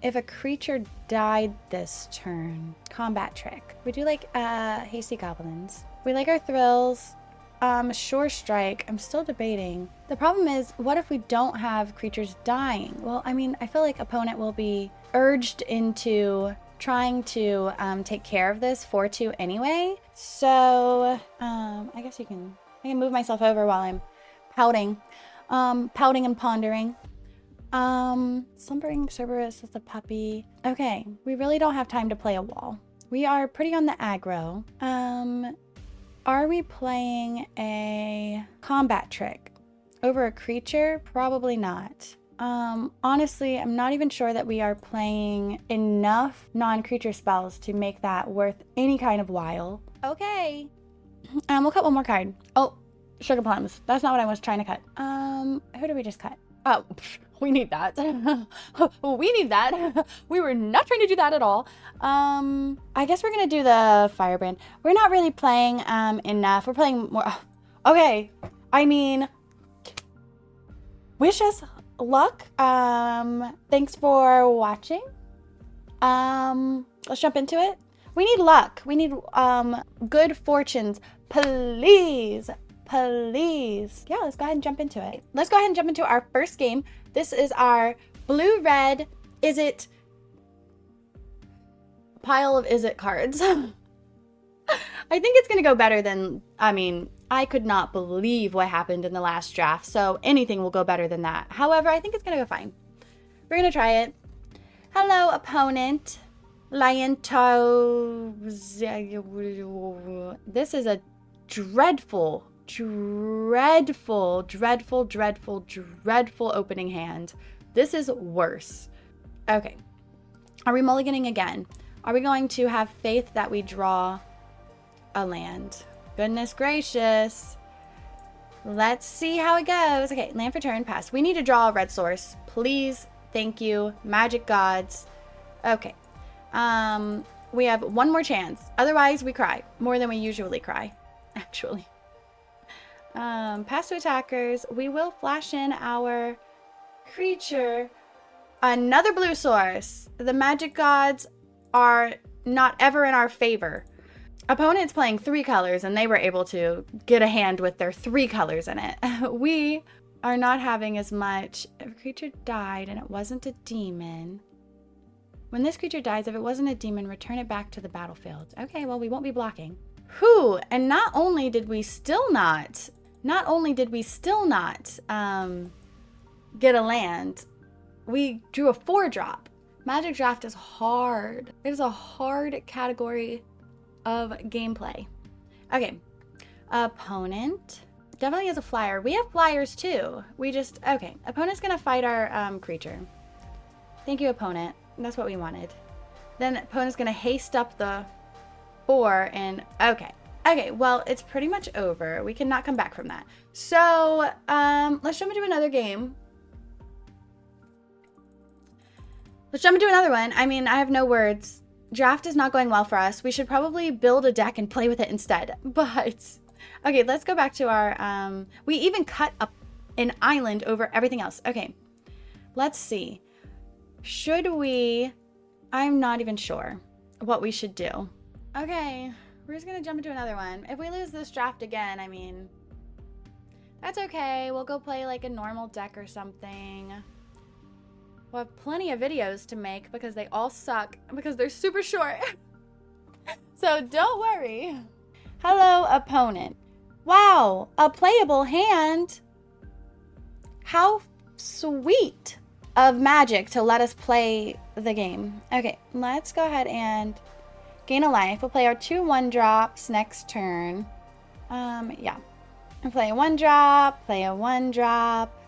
If a creature died this turn, combat trick. We do like hasty goblins. We like our thrills. Sure strike. I'm still debating. The problem is, what if we don't have creatures dying? Well, I mean, I feel like opponent will be urged into trying to take care of this 4-2 anyway. So I guess I can move myself over while I'm pouting. Pouting and pondering. Slumbering Cerberus is the puppy. Okay, we really don't have time to play a wall. We are pretty on the aggro. Are we playing a combat trick over a creature? Probably not. Honestly, I'm not even sure that we are playing enough non-creature spells to make that worth any kind of while. Okay. We'll cut one more card. Oh, Sugar Plums. That's not what I was trying to cut. Who did we just cut? Oh, we need that. We need that. We were not trying to do that at all. I guess we're gonna do the Firebrand. We're not really playing enough. We're playing more. Okay. I mean, wish us luck. Thanks for watching. Let's jump into it. We need luck. We need good fortunes. Please. Please. Yeah, let's go ahead and jump into it. Let's go ahead and jump into our first game. This is our blue-red Is It pile of Is It cards. I think it's gonna go better than, I mean, I could not believe what happened in the last draft, so anything will go better than that. However, I think it's gonna go fine. We're gonna try it. Hello, opponent. Liento. This is a dreadful opening hand. This is worse. Okay. Are we mulliganing again? Are we going to have faith that we draw a land? Goodness gracious. Let's see how it goes. Okay, land for turn, pass. We need to draw a red source. Please, thank you, magic gods. Okay. We have one more chance. Otherwise, we cry. More than we usually cry, actually. Pass to attackers. We will flash in our creature. Another blue source. The magic gods are not ever in our favor. Opponent's playing 3 colors and they were able to get a hand with their 3 colors in it. We are not having as much. If a creature died and it wasn't a demon. When this creature dies, if it wasn't a demon, return it back to the battlefield. Okay, well, we won't be blocking. Whew, and not only did we still not get a land, we drew a 4-drop. Magic Draft is hard. It is a hard category of gameplay. Okay, Opponent definitely has a flyer. We have flyers too. Okay. Opponent's gonna fight our creature. Thank you, opponent. That's what we wanted. Then opponent's gonna haste up the 4 and okay. Okay, well, it's pretty much over. We cannot come back from that. So, let's jump into another game. Let's jump into another one. I mean, I have no words. Draft is not going well for us. We should probably build a deck and play with it instead. But, okay, let's go back to our, we even cut up an island over everything else. Okay, let's see. Should we, I'm not even sure what we should do. Okay, we're just gonna jump into another one. If we lose this draft again, I mean, that's okay. We'll go play like a normal deck or something. We'll have plenty of videos to make because they all suck because they're super short. So don't worry. Hello, opponent. Wow, a playable hand. How sweet of Magic to let us play the game. Okay, let's go ahead and gain a life. We'll play our 2 1-drops next turn. Yeah. We'll play a 1-drop, play a 1-drop.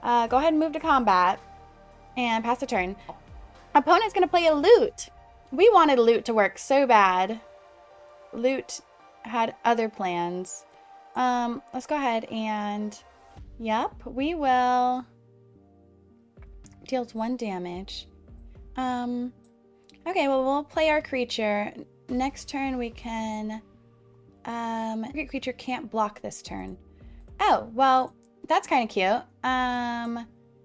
Go ahead and move to combat and pass the turn. Opponent's gonna play a loot. We wanted loot to work so bad. Loot had other plans. Let's go ahead and, yep, we will. Deals 1 damage. Okay, well, we'll play our creature. Next turn we can, creature can't block this turn. Oh, well, that's kind of cute.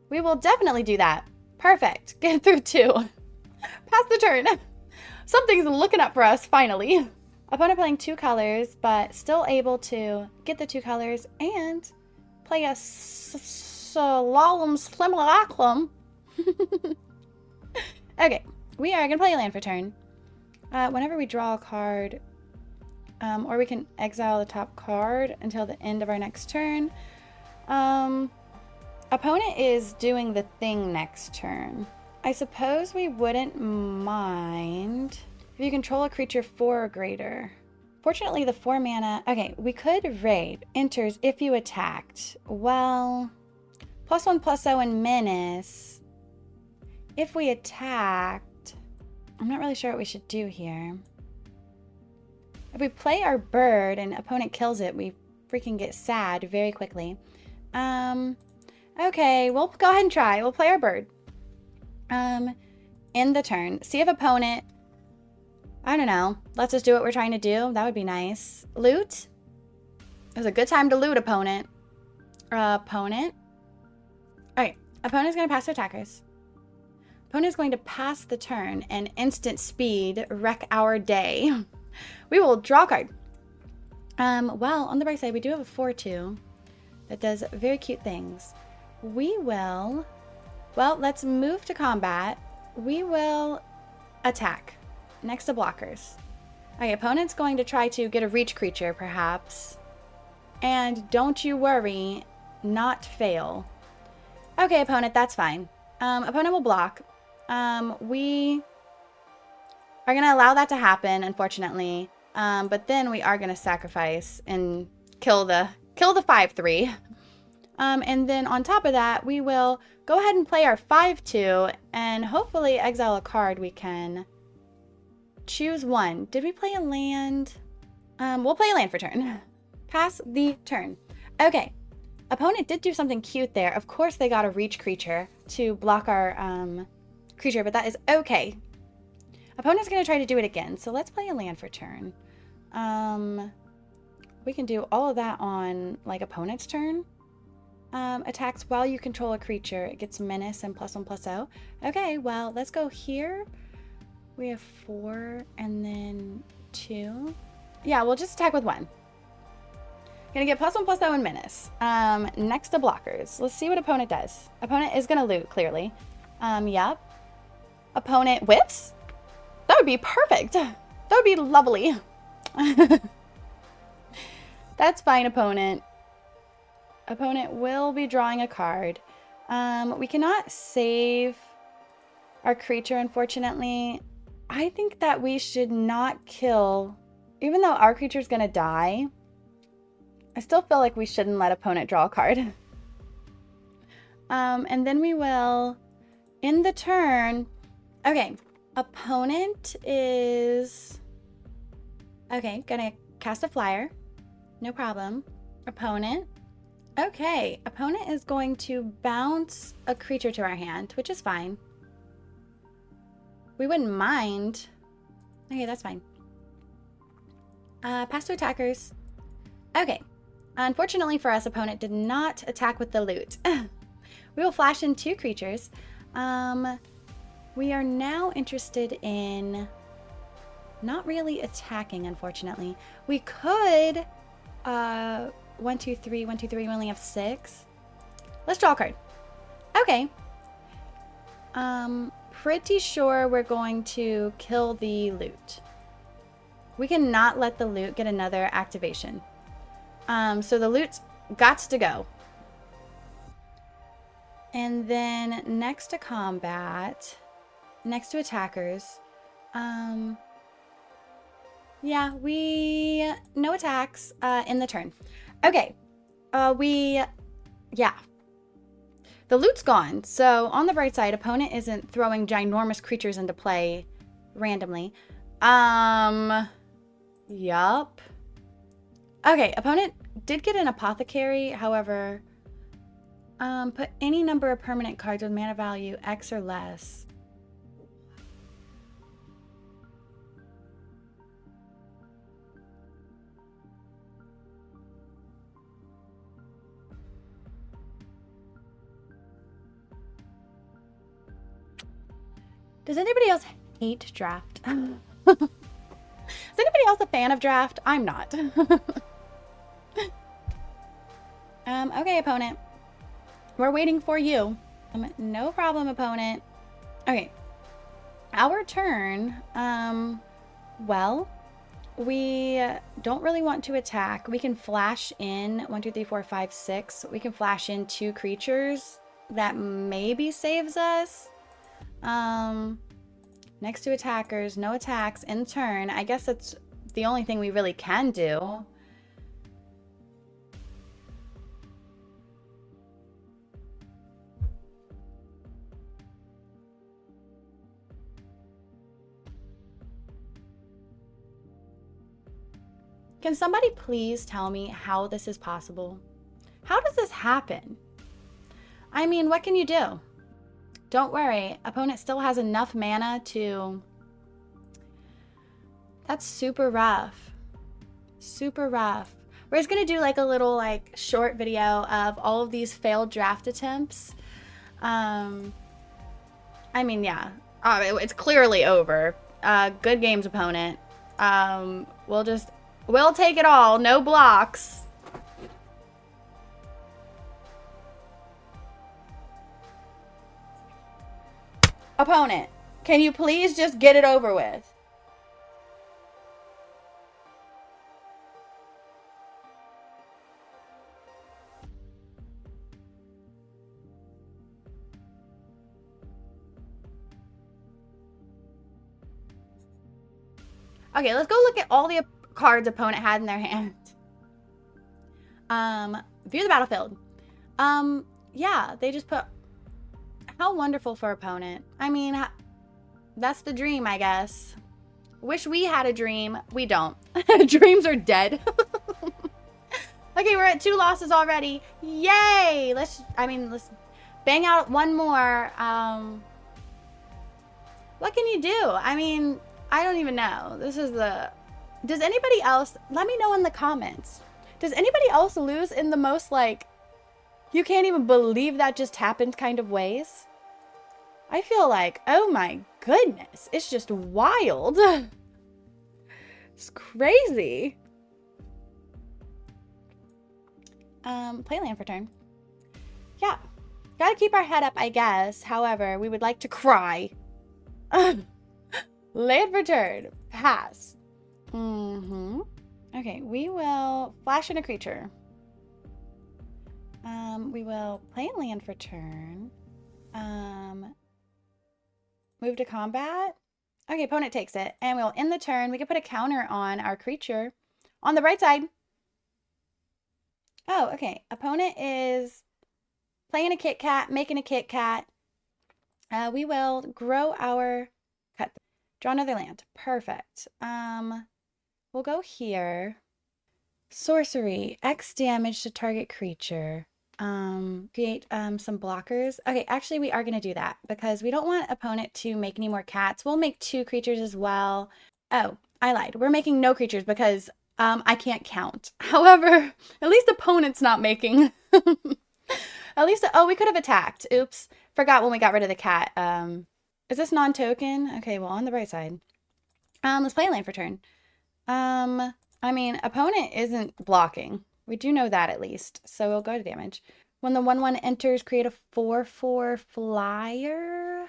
We will definitely do that. Perfect. Get through 2. Pass the turn. Something's looking up for us, finally. Opponent playing 2 colors, but still able to get the 2 colors and play a slalom slimulacrum. Okay, we are going to play a land for turn. Whenever we draw a card, or we can exile the top card until the end of our next turn. Opponent is doing the thing next turn. I suppose we wouldn't mind if you control a creature 4 or greater. Fortunately, the 4 mana... Okay, we could raid. Enters if you attacked. Well, +1/+0 and menace. If we attacked... I'm not really sure what we should do here. If we play our bird and opponent kills it, we freaking get sad very quickly. Okay, we'll go ahead and try. We'll play our bird. End the turn. See if opponent... I don't know. Let's just do what we're trying to do. That would be nice. Loot. It was a good time to loot, opponent. Opponent. Alright. Opponent's going to pass to attackers. Opponent's going to pass the turn and instant speed wreck our day. We will draw a card. Well, on the bright side, we do have a 4/2 that does very cute things. We will... Well, let's move to combat. We will attack. Next to blockers. Okay, opponent's going to try to get a reach creature, perhaps. And don't you worry, not fail. Okay, opponent, that's fine. Opponent will block. We are going to allow that to happen, unfortunately. But then we are going to sacrifice and kill the 5/3. And then on top of that, we will go ahead and play our 5/2 and hopefully exile a card we can choose one. Did we play a land? We'll play a land for turn. Pass the turn. Okay. Opponent did do something cute there. Of course they got a reach creature to block our creature, but that is okay. Opponent's going to try to do it again. So let's play a land for turn. We can do all of that on like opponent's turn. Attacks while you control a creature. It gets menace and +1/+0. Okay, well, let's go here. We have 4 and then 2. Yeah, we'll just attack with 1. Gonna get +1/+0 and menace. Next to blockers. Let's see what opponent does. Opponent is gonna loot, clearly. Yep. Opponent whips? That would be perfect. That would be lovely. That's fine, opponent. Opponent will be drawing a card. We cannot save our creature, unfortunately. I think that we should not kill, even though our creature is going to die, I still feel like we shouldn't let opponent draw a card. And then we will, in the turn, okay, opponent is, okay, gonna cast a flyer. No problem. Opponent. Okay, opponent is going to bounce a creature to our hand, which is fine. We wouldn't mind. Okay, that's fine. Pass to attackers. Okay. Unfortunately for us, opponent did not attack with the loot. We will flash in 2 creatures. We are now interested in not really attacking, unfortunately. We could 1, 2, 3, 1, 2, 3. We only have 6. Let's draw a card. Okay. Pretty sure we're going to kill the loot. We cannot let the loot get another activation. So the loot's gots to go. And then next to combat, next to attackers, yeah, no attacks in the turn. Okay, yeah. The loot's gone, so on the bright side, opponent isn't throwing ginormous creatures into play randomly. Yup. Okay, opponent did get an apothecary, however, put any number of permanent cards with mana value X or less. Does anybody else hate draft? Is anybody else a fan of draft? I'm not. Okay, opponent. We're waiting for you. No problem, opponent. Okay. Our turn. Well, we don't really want to attack. We can flash in 1, 2, 3, 4, 5, 6. We can flash in 2 creatures. That maybe saves us. Next to attackers, no attacks in turn. I guess that's the only thing we really can do. Can somebody please tell me how this is possible? How does this happen? I mean, what can you do? Don't worry, opponent still has enough mana to... That's super rough. Super rough. We're just gonna do like a little like short video of all of these failed draft attempts. I mean, yeah, it's clearly over. Good games, opponent. We'll take it all. No blocks. Opponent, can you please just get it over with? Okay, let's go look at all the cards opponent had in their hand. View the battlefield. Yeah, they just put... How wonderful for opponent. I mean, that's the dream, I guess. Wish we had a dream. We don't. Dreams are dead. Okay, we're at 2 losses already. Yay! Let's bang out one more. What can you do? I mean, I don't even know. Does anybody else, let me know in the comments. Does anybody else lose in the most like, you can't even believe that just happened kind of ways? I feel like, oh my goodness, it's just wild. It's crazy. Play land for turn. Yeah, gotta keep our head up, I guess. However, we would like to cry. Land for turn. Pass. Okay, we will flash in a creature. We will play a land for turn. Move to combat. Okay, opponent takes it. And we'll end the turn. We can put a counter on our creature. On the right side. Oh, okay. Opponent is playing a Kit Kat, making a Kit Kat. We will grow our cut. Draw another land. Perfect. We'll go here. Sorcery. X damage to target creature. Create some blockers. Okay, actually we are gonna do that because we don't want opponent to make any more cats. We'll make 2 creatures as well. Oh, I lied. We're making no creatures because I can't count. However, at least opponent's not making. At least, oh, we could have attacked. Oops. Forgot when we got rid of the cat. Is this non-token? Okay, well, on the right side. Let's play a land for turn. I mean, opponent isn't blocking. We do know that at least. So we'll go to damage. When the 1/1 enters, create a 4/4 flyer.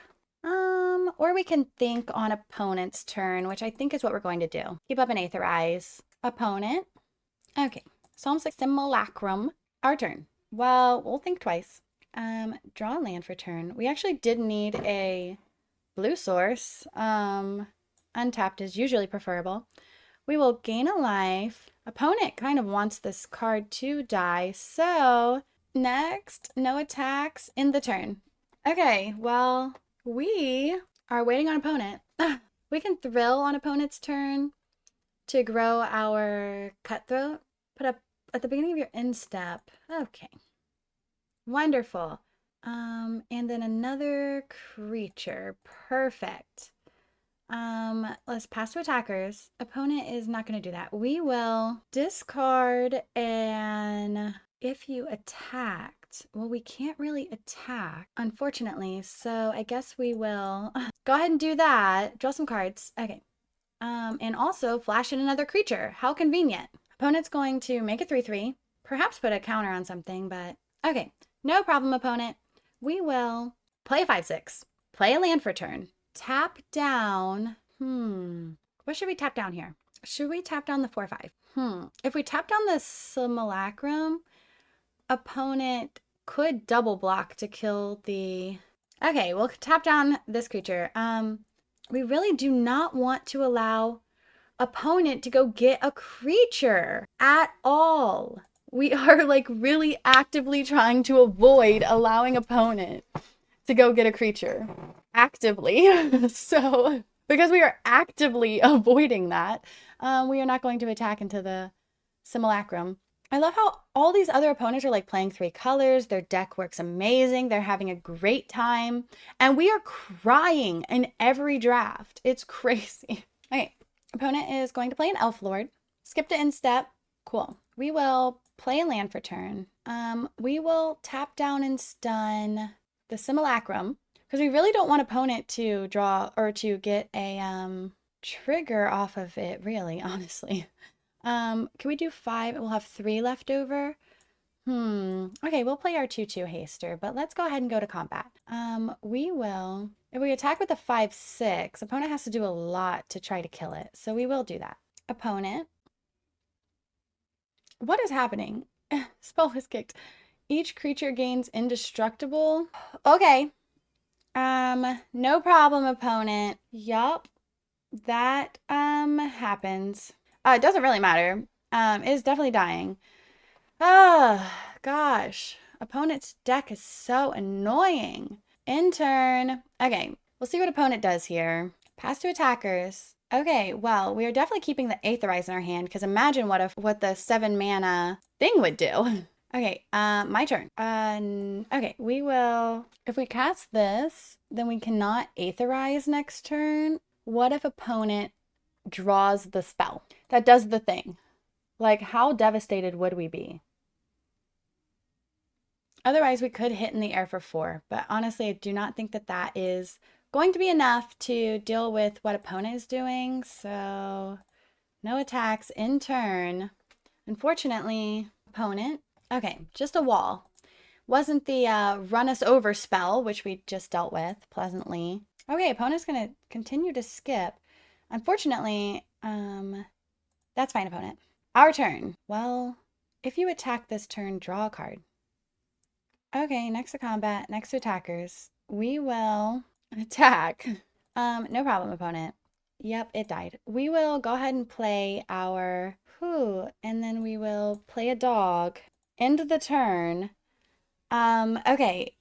Or we can think on opponent's turn, which I think is what we're going to do. Keep up an Aetherize. Opponent. Okay. Psalm 6 Simulacrum. Our turn. Well, we'll think twice. Draw a land for turn. We actually did need a blue source. Untapped is usually preferable. We will gain a life. Opponent kind of wants this card to die. So next, no attacks in the turn. Okay, well, we are waiting on opponent. We can thrill on opponent's turn to grow our cutthroat. Put up at the beginning of your end step. Okay. Wonderful. And then another creature. Perfect. Let's pass to attackers. Opponent is not going to do that. We will discard, and if you attacked, well, we can't really attack, unfortunately. So I guess we will go ahead and do that. Draw some cards. Okay. And also flash in another creature. How convenient. Opponent's going to make a 3/3, perhaps put a counter on something, but okay. No problem, opponent. We will play a 5/6. Play a land for turn. Tap down. What should we tap down here? Should we tap down the 4/5? If we tap down the Simulacrum, opponent could double block to kill the... Okay, we'll tap down this creature. We really do not want to allow opponent to go get a creature at all. We are like really actively trying to avoid allowing opponent to go get a creature. Actively. So, because we are actively avoiding that, we are not going to attack into the Simulacrum. I love how all these other opponents are like playing 3 colors. Their deck works amazing. They're having a great time. And we are crying in every draft. It's crazy. Okay. Opponent is going to play an Elf Lord. Skip to end step. Cool. We will play a land for turn. We will tap down and stun the Simulacrum because we really don't want opponent to draw or to get a trigger off of it, really, honestly. Can we do 5? We'll have 3 left over. Okay, we'll play our 2/2 haster, but let's go ahead and go to combat. We will, if we attack with a 5/6, opponent has to do a lot to try to kill it. So we will do that. Opponent. What is happening? Spell was kicked. Each creature gains indestructible. Okay. No problem, opponent. Yup. That happens. It doesn't really matter. It is definitely dying. Oh, gosh. Opponent's deck is so annoying. In turn. Okay, we'll see what opponent does here. Pass to attackers. Okay, well, we are definitely keeping the Aetherize in our hand because imagine what the 7 mana thing would do. Okay, my turn. Okay, we will... If we cast this, then we cannot Aetherize next turn. What if opponent draws the spell that does the thing? Like, how devastated would we be? Otherwise, we could hit in the air for 4, but honestly, I do not think that that is going to be enough to deal with what opponent is doing. So, no attacks in turn. Unfortunately, opponent. Okay, just a wall. Wasn't the run us over spell, which we just dealt with pleasantly. Okay, opponent's going to continue to skip. Unfortunately, that's fine, opponent. Our turn. Well, if you attack this turn, draw a card. Okay, next to combat, next to attackers. We will attack. No problem, opponent. Yep, it died. We will go ahead and play our and then we will play a dog. End the turn. Okay.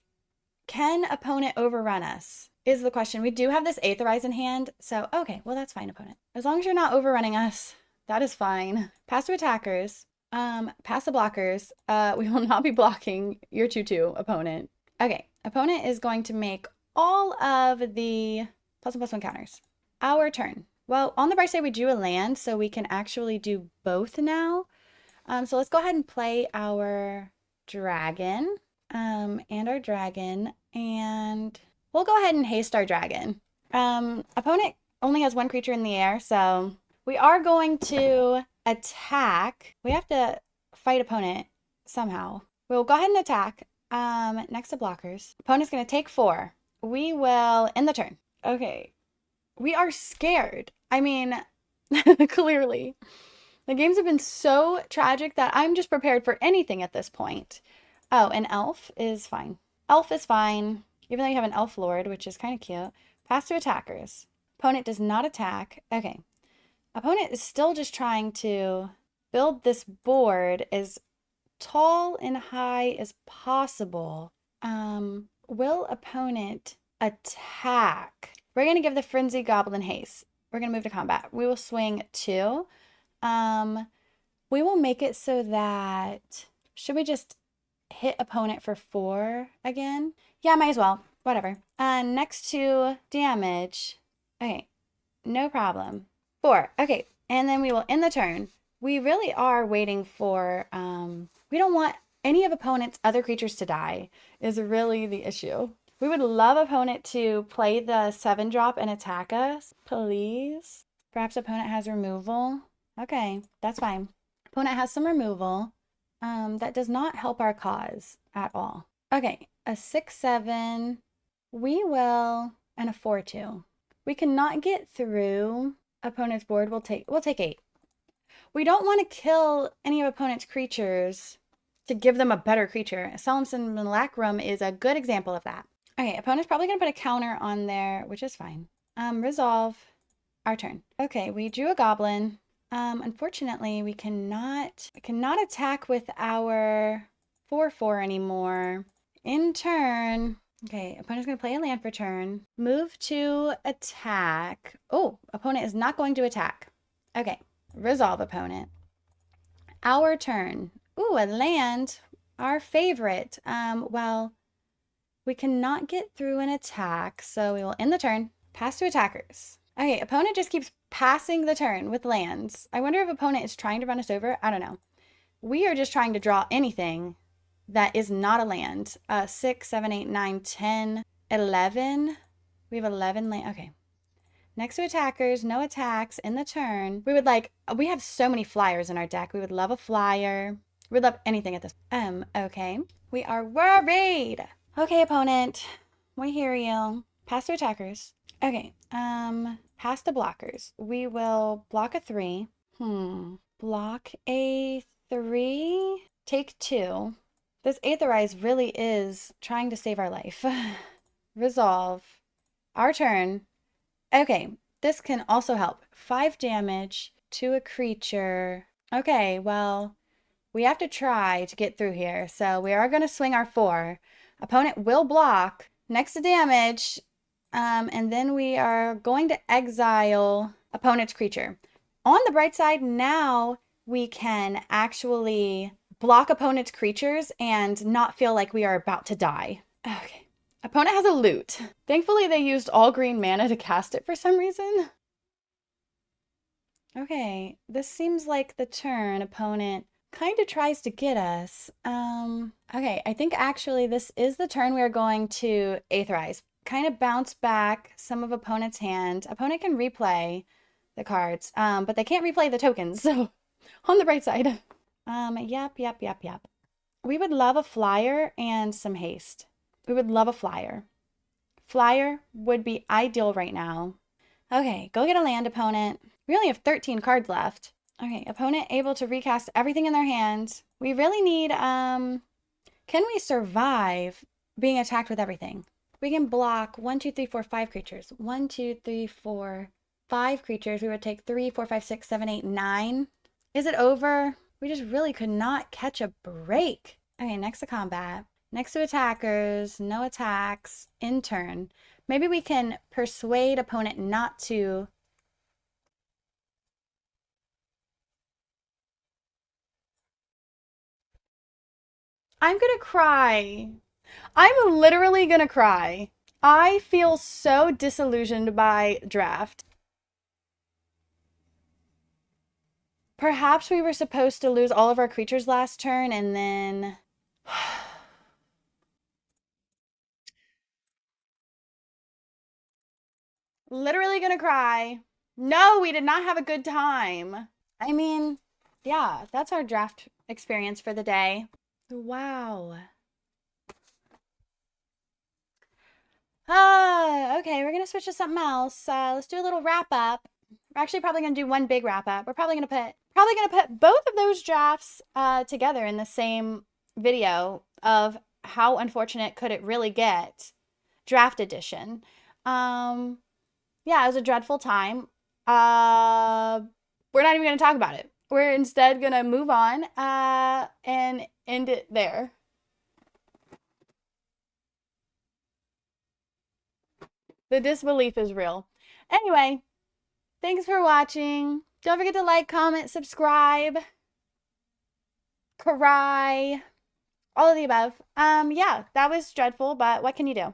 Can opponent overrun us? Is the question. We do have this Aetherize in hand, so okay, well that's fine, opponent. As long as you're not overrunning us, that is fine. Pass to attackers. Pass the blockers. We will not be blocking your 2/2, opponent. Okay, opponent is going to make all of the +1/+1 counters. Our turn. Well, on the bright side, we drew a land, so we can actually do both now. So let's go ahead and play our dragon. And our dragon, and we'll go ahead and haste our dragon. Opponent only has one creature in the air, so we are going to attack. We have to fight opponent somehow. We'll go ahead and attack. Next to blockers. Opponent's going to take 4. We will end the turn. Okay. We are scared. I mean, clearly. The games have been so tragic that I'm just prepared for anything at this point. Oh, an elf is fine. Elf is fine, even though you have an elf lord, which is kind of cute. Pass to attackers. Opponent does not attack. Okay. Opponent is still just trying to build this board as tall and high as possible. Will opponent attack? We're going to give the Frenzy Goblin haste. We're going to move to combat. We will swing 2. We will make it so that... Should we just hit opponent for 4 again? Yeah, might as well. Whatever. Next to damage. Okay, no problem. 4. Okay, and then we will end the turn. We really are waiting for, we don't want any of opponent's other creatures to die is really the issue. We would love opponent to play the 7-drop and attack us, please. Perhaps opponent has removal. Okay, that's fine. Opponent has some removal. That does not help our cause at all. Okay, a 6/7. We will, and a 4/2. We cannot get through opponent's board. We'll take 8. We don't want to kill any of opponent's creatures to give them a better creature. Salamson Malacrum is a good example of that. Okay, opponent's probably going to put a counter on there, which is fine. Resolve. Our turn. Okay, we drew a goblin. Unfortunately, we cannot attack with our 4/4 anymore. In turn, okay, opponent's going to play a land for turn. Move to attack. Oh, opponent is not going to attack. Okay, resolve opponent. Our turn. Ooh, a land, our favorite. Well, we cannot get through an attack, so we will end the turn. Pass to attackers. Okay, opponent just keeps passing the turn with lands. I wonder if opponent is trying to run us over. I don't know. We are just trying to draw anything that is not a land. 6, 7, 8, 9, 10, 11. We have 11 land. Okay. Next to attackers, no attacks in the turn. We have so many flyers in our deck. We would love a flyer. We'd love anything at this. Okay. We are worried. Okay, opponent. We hear you. Pass to attackers. Okay. Pass to blockers. We will block a 3. Block a 3. Take 2. This Aetherize really is trying to save our life. Resolve. Our turn. Okay, this can also help. 5 damage to a creature. Okay, well, we have to try to get through here. So we are going to swing our 4. Opponent will block. Next to damage. And then we are going to exile opponent's creature. On the bright side, now we can actually block opponent's creatures and not feel like we are about to die. Okay. Opponent has a loot. Thankfully, they used all green mana to cast it for some reason. Okay, this seems like the turn opponent kind of tries to get us. Okay, I think actually this is the turn we are going to Aetherize. Kind of bounce back some of opponent's hand. Opponent can replay the cards, but they can't replay the tokens, so on the bright side. Yep. We would love a flyer and some haste. We would love a flyer. Flyer would be ideal right now. Okay, go get a land, opponent. We only have 13 cards left. Okay, opponent able to recast everything in their hands. We really need, can we survive being attacked with everything? We can block 1, 2, 3, 4, 5 creatures. 1, 2, 3, 4, 5 creatures. We would take 3, 4, 5, 6, 7, 8, 9. Is it over? We just really could not catch a break. Okay, next to combat. Next to attackers, no attacks, in turn. Maybe we can persuade opponent not to. I'm gonna cry. I'm literally gonna cry. I feel so disillusioned by draft. Perhaps we were supposed to lose all of our creatures last turn and then. Literally gonna cry. No, we did not have a good time. I mean, yeah, that's our draft experience for the day. Wow. Okay, we're gonna switch to something else. Let's do a little wrap up. We're actually probably gonna do one big wrap up. We're probably gonna put both of those drafts together in the same video of how unfortunate could it really get, draft edition. Um, yeah, it was a dreadful time. Uh, we're not even gonna talk about it. We're instead gonna move on and end it there. The disbelief is real. Anyway, thanks for watching. Don't forget to like, comment, subscribe, cry, all of the above. Yeah, that was dreadful, but what can you do?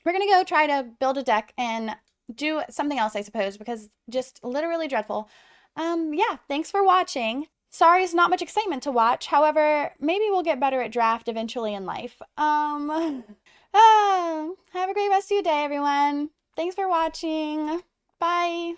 We're gonna go try to build a deck and do something else, I suppose, because just literally dreadful. Yeah, thanks for watching. Sorry, it's not much excitement to watch. However, maybe we'll get better at draft eventually in life. Have a great rest of your day, everyone. Thanks for watching. Bye.